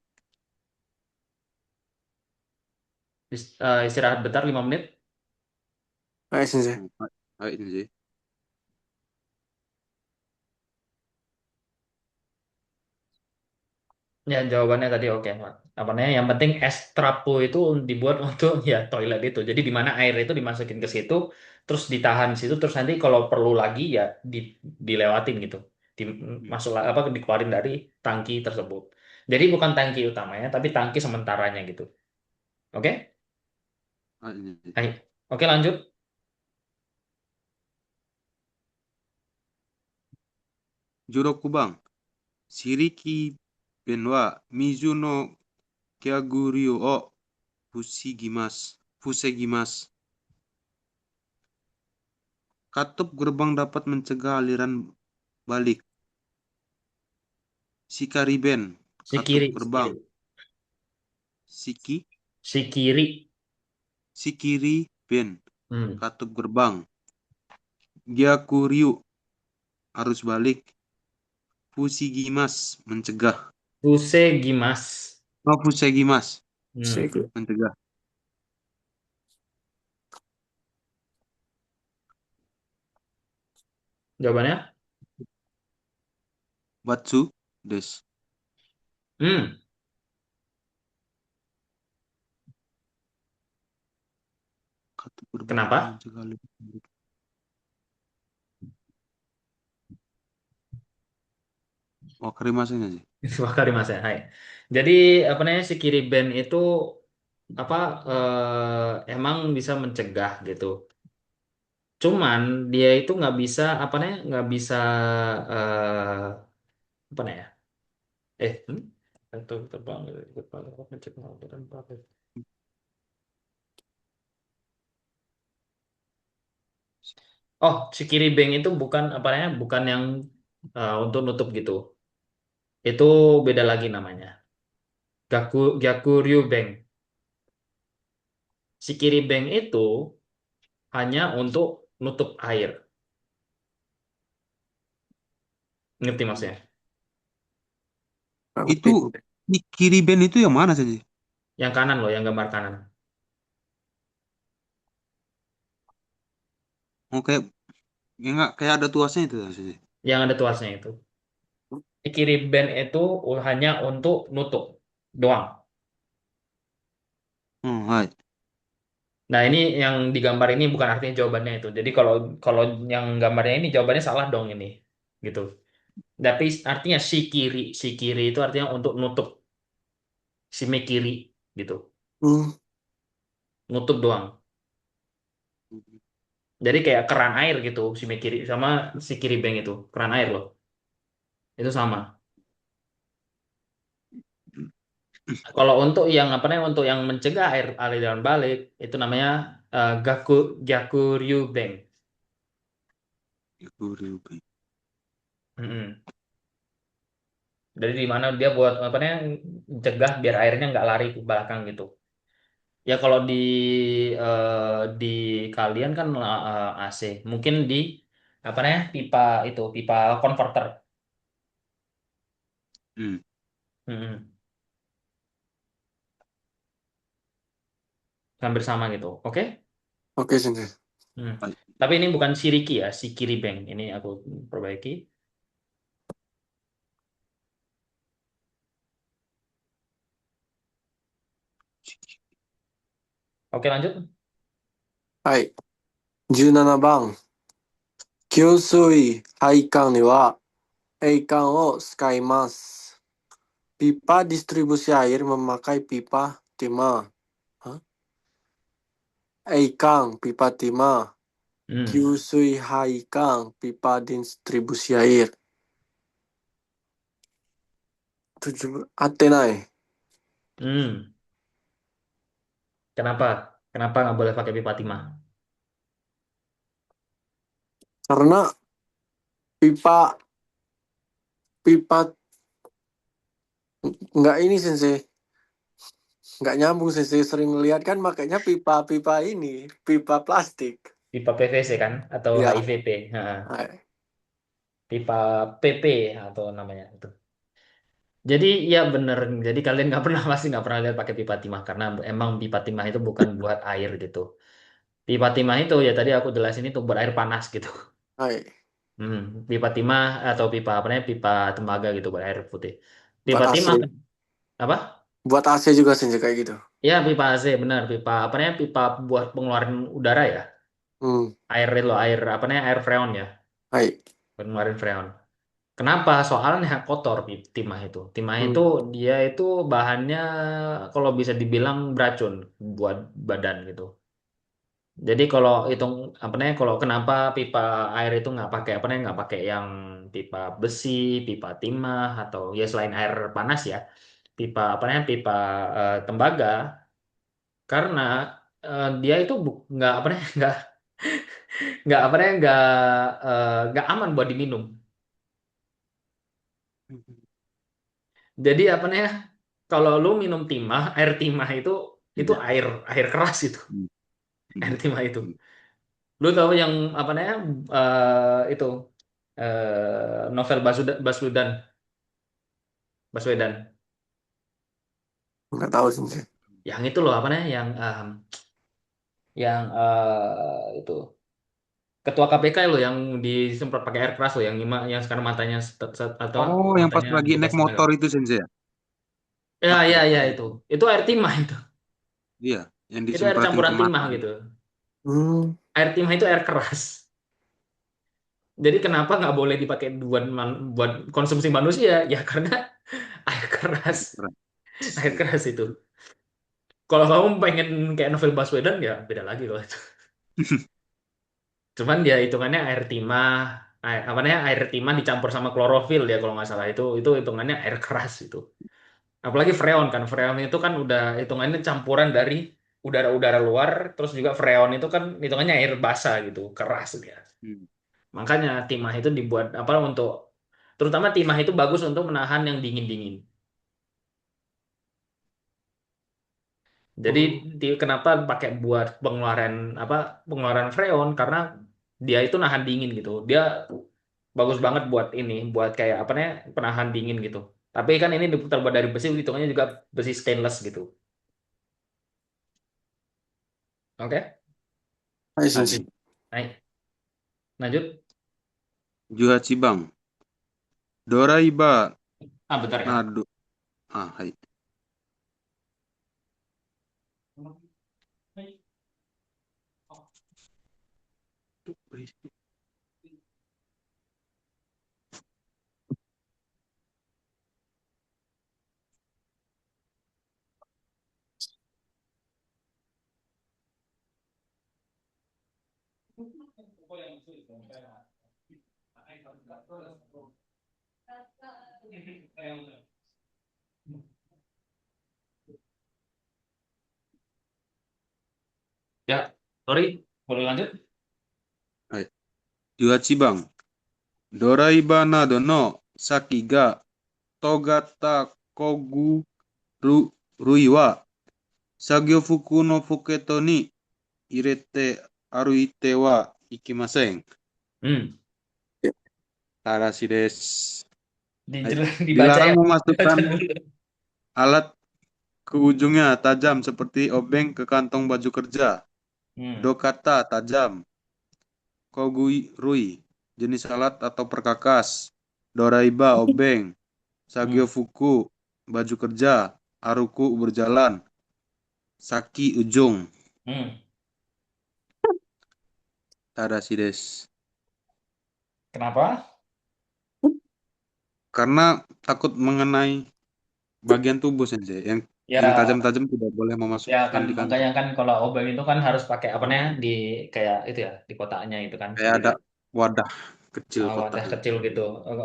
Istirahat bentar 5 menit. Hai, Sensei. Hai. Hai, Sensei. Ya, jawabannya tadi oke, Pak. Apa namanya? Yang penting es trapo itu dibuat untuk ya toilet itu. Jadi di mana air itu dimasukin ke situ, terus ditahan di situ, terus nanti kalau perlu lagi ya dilewatin gitu. Masuk apa dikeluarin dari tangki tersebut. Jadi bukan tangki utamanya, tapi tangki sementaranya gitu. Oke? Hai, Sensei. Baik. Oke, lanjut. Jurokubang. Shiriki Ben wa Mizu no Gyaguryu o Fusegimasu. Katup gerbang dapat mencegah aliran balik. Shikari Ben. Si Katup kiri, si kiri. gerbang. Shiki. Si kiri. Shikiri Ben. Hmm. Katup gerbang. Gyakuryu. Arus balik. Fusigimas. Mencegah. Fusegimas. Oh, Fusegimas. Hmm. Sensei. Mencegah. Jawabannya? Watsu. Des. Hmm. Katup gerbang dapat Kenapa? mencegah aliran balik. Oh, kerimasannya sih. Wakari Mas ya. Hai. Jadi apa namanya si kiri band itu apa emang bisa mencegah gitu. Cuman dia itu nggak bisa apa namanya nggak bisa apa namanya itu terbang ikut mencegah aliran balik. Oh, si kiri band itu bukan apa namanya bukan yang untuk nutup gitu. Itu beda lagi namanya. Gyakuryu Bank. Si kiri bank itu hanya untuk nutup air. Ngerti maksudnya? Itu di kiri band itu yang mana saja? Yang kanan loh, yang gambar kanan. Oh, ya nggak kayak ada tuasnya itu saja. Yang ada tuasnya itu. Si kiri band itu hanya untuk nutup doang. Oh, hai. Nah, ini yang digambar ini bukan artinya jawabannya itu. Jadi kalau kalau yang gambarnya ini jawabannya salah dong ini. Gitu. Tapi artinya si kiri itu artinya untuk nutup si me kiri gitu. Hmm, Nutup doang. Jadi kayak keran air gitu si me kiri sama si kiri bank itu, keran air loh. Itu sama. Kalau untuk yang apa namanya untuk yang mencegah air aliran balik itu namanya Gyakuryu Bank. Ya, kiri band. Mm-mm. Jadi di mana dia buat apa namanya mencegah biar airnya nggak lari ke belakang gitu. Ya kalau di kalian kan AC, mungkin di apa namanya pipa itu pipa converter. Hmm. Mm-mm. Hampir sama gitu. Oke? oke, Sensei. Hmm. Hai. Tapi ini bukan Shiriki ya, si kiri bank. Ini aku perbaiki. Oke lanjut. はい。17番。給水配管には栄冠を使います。Pipa distribusi air memakai pipa timah. Hah? Eikang, pipa timah. Hmm. Kyusui Haikang, pipa distribusi air. 合ってない。Hmm. Kenapa? Kenapa nggak boleh pakai pipa timah? Karena pipa pipa nggak ini sensei, nggak nyambung sensei. Sering lihat kan makanya pipa-pipa ini, pipa plastik. Pipa PVC kan? Atau Ya, HIVP? Ha, hai, pipa PP atau namanya itu. Jadi ya bener. Jadi kalian nggak pernah pasti nggak pernah lihat pakai pipa timah karena emang pipa timah itu bukan buat air gitu. Pipa timah itu ya tadi aku jelasin itu buat air panas gitu. hai. Hmm, pipa timah atau pipa apa namanya pipa tembaga gitu buat air putih. Buat Pipa AC, timah apa? buat AC juga sensei kayak gitu. Ya pipa AC benar pipa apa namanya pipa buat pengeluaran udara ya. Hmm, Air itu loh, air apa namanya air freon ya, hai. buat ngeluarin freon. Kenapa? Soalnya kotor timah itu. Timah itu Hmm. dia itu bahannya kalau bisa dibilang beracun buat badan gitu. Jadi kalau hitung apa namanya kalau kenapa pipa air itu nggak pakai apa namanya nggak pakai yang pipa besi, pipa timah atau ya selain air panas ya, pipa apa namanya pipa tembaga karena dia itu nggak apa namanya nggak apa namanya nggak aman buat diminum. Jadi apa namanya kalau lu minum timah, air timah itu Iya. air keras itu, Hmm. air Hmm. timah itu. Hmm. Lu tahu yang apa namanya itu novel Baswedan, Baswedan. Nggak tahu sensei. Yang itu loh apa namanya yang itu ketua KPK loh yang disemprot pakai air keras loh yang sekarang matanya atau Oh, yang pas matanya lagi berubah naik setengah motor gitu. itu sensei ya? Ya Aku ya ya lupa. itu air timah itu. Iya, yang Itu air disempratin ke campuran mata. timah gitu. Hmm, Air timah itu air keras. Jadi kenapa nggak boleh dipakai buat konsumsi manusia? Ya karena air keras, air keras itu. Kalau kamu pengen kayak novel Baswedan ya beda lagi kalau itu. Cuman dia hitungannya air timah, apa namanya air timah dicampur sama klorofil ya kalau nggak salah itu hitungannya air keras itu. Apalagi freon kan, freon itu kan udah hitungannya campuran dari udara-udara luar, terus juga freon itu kan hitungannya air basa gitu, keras dia. Hmm. Makanya timah itu dibuat apa untuk terutama timah itu bagus untuk menahan yang dingin-dingin. Jadi hmm. kenapa pakai buat pengeluaran apa pengeluaran freon karena dia itu nahan dingin gitu. Dia bagus banget buat ini, buat kayak apa namanya penahan dingin gitu. Tapi kan ini terbuat dari besi, hitungannya juga besi stainless gitu. Oke, Hai Hai. sensei. naik, lanjut. Juhachi Bang. Doraiba Ah, bentar ya. Nado. Ah, hai. Ya, sorry, boleh lanjut? Hai. Juhachi Bang. Doraiba Nado no Saki ga Togata Kogu Rui wa Sagyo Fuku no Poketo ni irete aruite wa ikimasen. Hmm, Tarashi desu. Hai. dibaca Dilarang ya. memasukkan Baca dulu. alat ke ujungnya tajam seperti obeng ke kantong baju kerja. Hmm, Dokata tajam. Kogui rui jenis alat atau perkakas. Doraiba obeng. Sagyo hmm, fuku baju kerja. Aruku berjalan. Saki ujung. hmm. Tadashi desu. Kenapa? Karena takut mengenai bagian tubuh sensei. Yang Ya, tajam-tajam tidak boleh ya memasukkan kan di makanya kantong. kan kalau obeng itu kan harus pakai apa namanya di kayak itu ya di kotaknya itu kan Kayak sendiri. ada wadah kecil Wadah kotaknya. kecil gitu.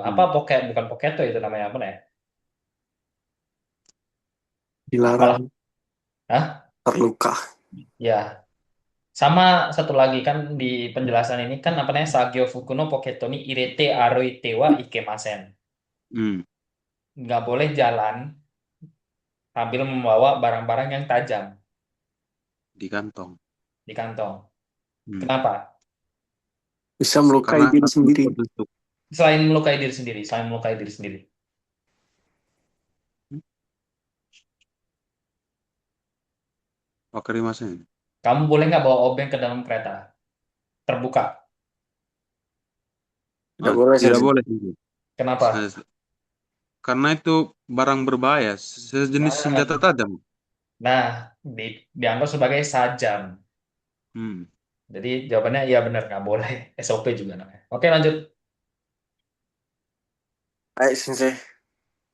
Apa Hmm. poket bukan poketo itu namanya apa ya? Apalah. Dilarang Hah? terluka. Ya. Sama satu lagi kan di penjelasan ini kan apa namanya Sagyo Fuku no Poketo ni irete aroite wa ikemasen. Hmm. Nggak boleh jalan sambil membawa barang-barang yang tajam Di kantong. di kantong. Hmm. Kenapa? Bisa melukai Karena diri akan sendiri. terbentuk. Selain melukai diri sendiri. Hmm. Wakarimasen. Kamu boleh nggak bawa obeng ke dalam kereta? Terbuka. Tidak boleh Tidak sensei. boleh sensei. Kenapa? Karena itu barang berbahaya, sejenis senjata Nah, tajam. nah, dianggap sebagai sajam. Hmm. Jadi jawabannya ya benar nggak boleh. SOP juga namanya. Oke lanjut. Baik sensei.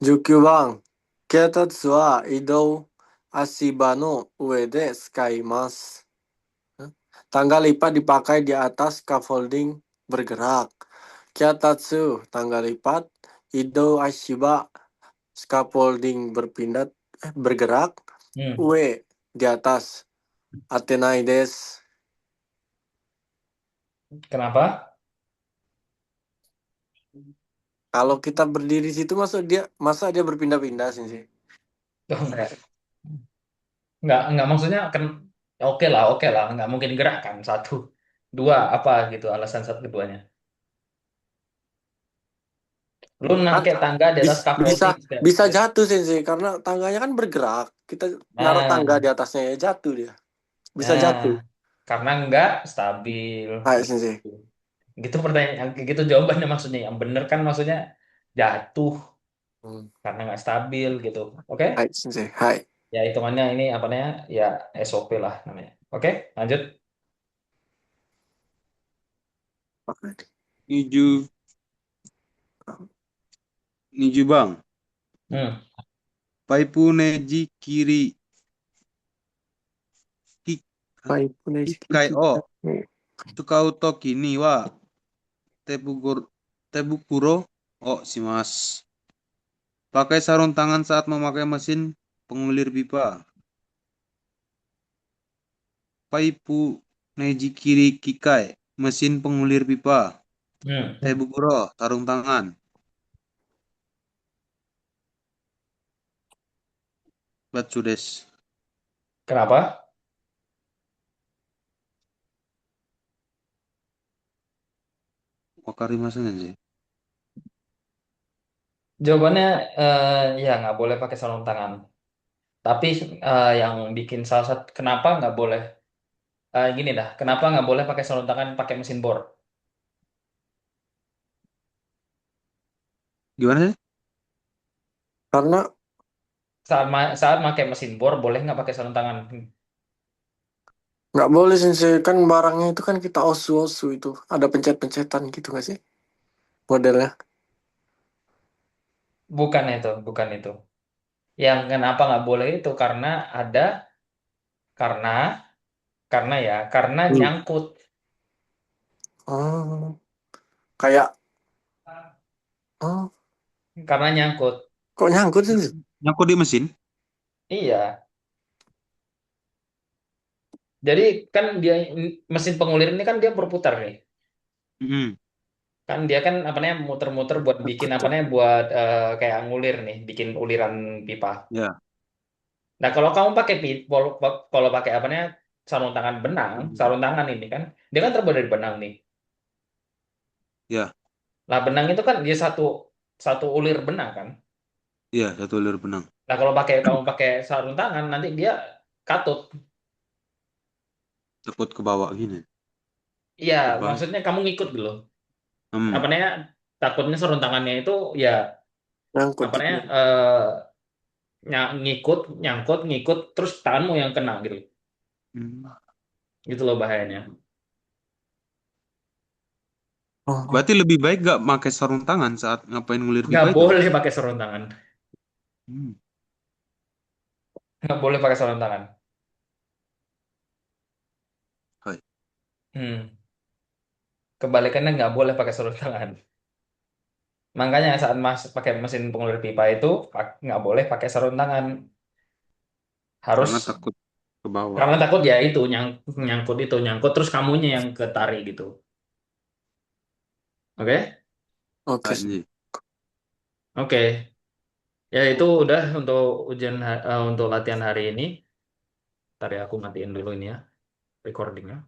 19番。脚立は移動足場の上で使います。Tangga lipat dipakai di atas scaffolding bergerak. Kyatatsu, tangga lipat. Ido Ashiba, scaffolding bergerak. Hmm, Ue, di atas. Atenai des. kenapa? Kalau kita berdiri situ masa dia berpindah-pindah sih. Kayak, Nggak maksudnya kan oke lah, nggak mungkin gerak kan satu, dua apa gitu alasan satu keduanya. Lu kan nangkep tangga di atas bisa scaffolding. bisa jatuh sih karena tangganya kan bergerak. Kita naruh tangga Nah, di atasnya ya jatuh dia. Bisa nah, jatuh. karena nggak stabil Hai gitu. sensei. Gitu pertanyaan, gitu jawabannya maksudnya. Yang bener kan maksudnya jatuh Hmm. karena nggak stabil gitu. Oke? Hai sensei. Hai. Ya hitungannya ini apa namanya? Ya SOP lah namanya. Oke, lanjut. Niju, niju bang. Hmm, Paipu neji kiri kik, Hai punai kikai o. Tsukau toki ni wa tebugur, tebukuro o shimasu. Pakai sarung tangan saat memakai mesin pengulir pipa. Paipu neji kiri kikai, mesin pengulir pipa. hmm. Tebukuro, sarung tangan. Batsu desu. Kenapa? Wakarimasen sih. Jawabannya ya nggak boleh pakai sarung tangan. Tapi yang bikin salah satu kenapa nggak boleh gini dah, kenapa nggak boleh pakai sarung tangan pakai mesin bor? Gimana sih? Karena Saat pakai mesin bor boleh nggak pakai sarung tangan? nggak boleh sensei kan barangnya itu kan kita osu-osu itu ada pencet-pencetan gitu nggak sih modelnya. Bukan itu. Yang kenapa nggak boleh itu ada karena karena Hmm. nyangkut, Oh, kayak oh karena nyangkut. kok nyangkut sih? Nyangkut di mesin? Iya. Jadi kan dia mesin pengulir ini kan dia berputar nih. Mm-mm. Kan dia kan apa namanya muter-muter buat bikin apa namanya buat kayak ngulir nih, bikin uliran pipa. Ya. Nah, kalau kamu pakai kalau pakai apa namanya sarung tangan benang, sarung tangan ini kan dia kan terbuat dari benang nih. Ya, Nah, benang itu kan dia satu satu ulir benang kan. iya satu liter benang. Nah, kalau kamu pakai sarung tangan nanti dia katut. Tekut ke bawah gini. Iya, Berbahaya. maksudnya kamu ngikut dulu. Hmm. Apa namanya? Takutnya sarung tangannya itu ya Nyangkut apa gitu. namanya nyangkut, ngikut terus tanganmu yang kena gitu. Hmm. Gitu loh bahayanya. Oh, Berarti lebih baik gak pakai sarung tangan saat ngapain ngulir Nggak pipa itu? boleh pakai sarung tangan. Hmm. Nggak boleh pakai sarung tangan. はい。 Hmm. Kebalikannya nggak boleh pakai sarung tangan. Makanya saat mas pakai mesin pengulir pipa itu nggak boleh pakai sarung tangan. Karena Harus takut ke bawah. karena takut ya itu nyangkut terus kamunya yang ketarik gitu. Oke? Oke. Anjing. Oke. Ya itu udah untuk untuk latihan hari ini. Ntar ya aku matiin dulu ini ya recordingnya.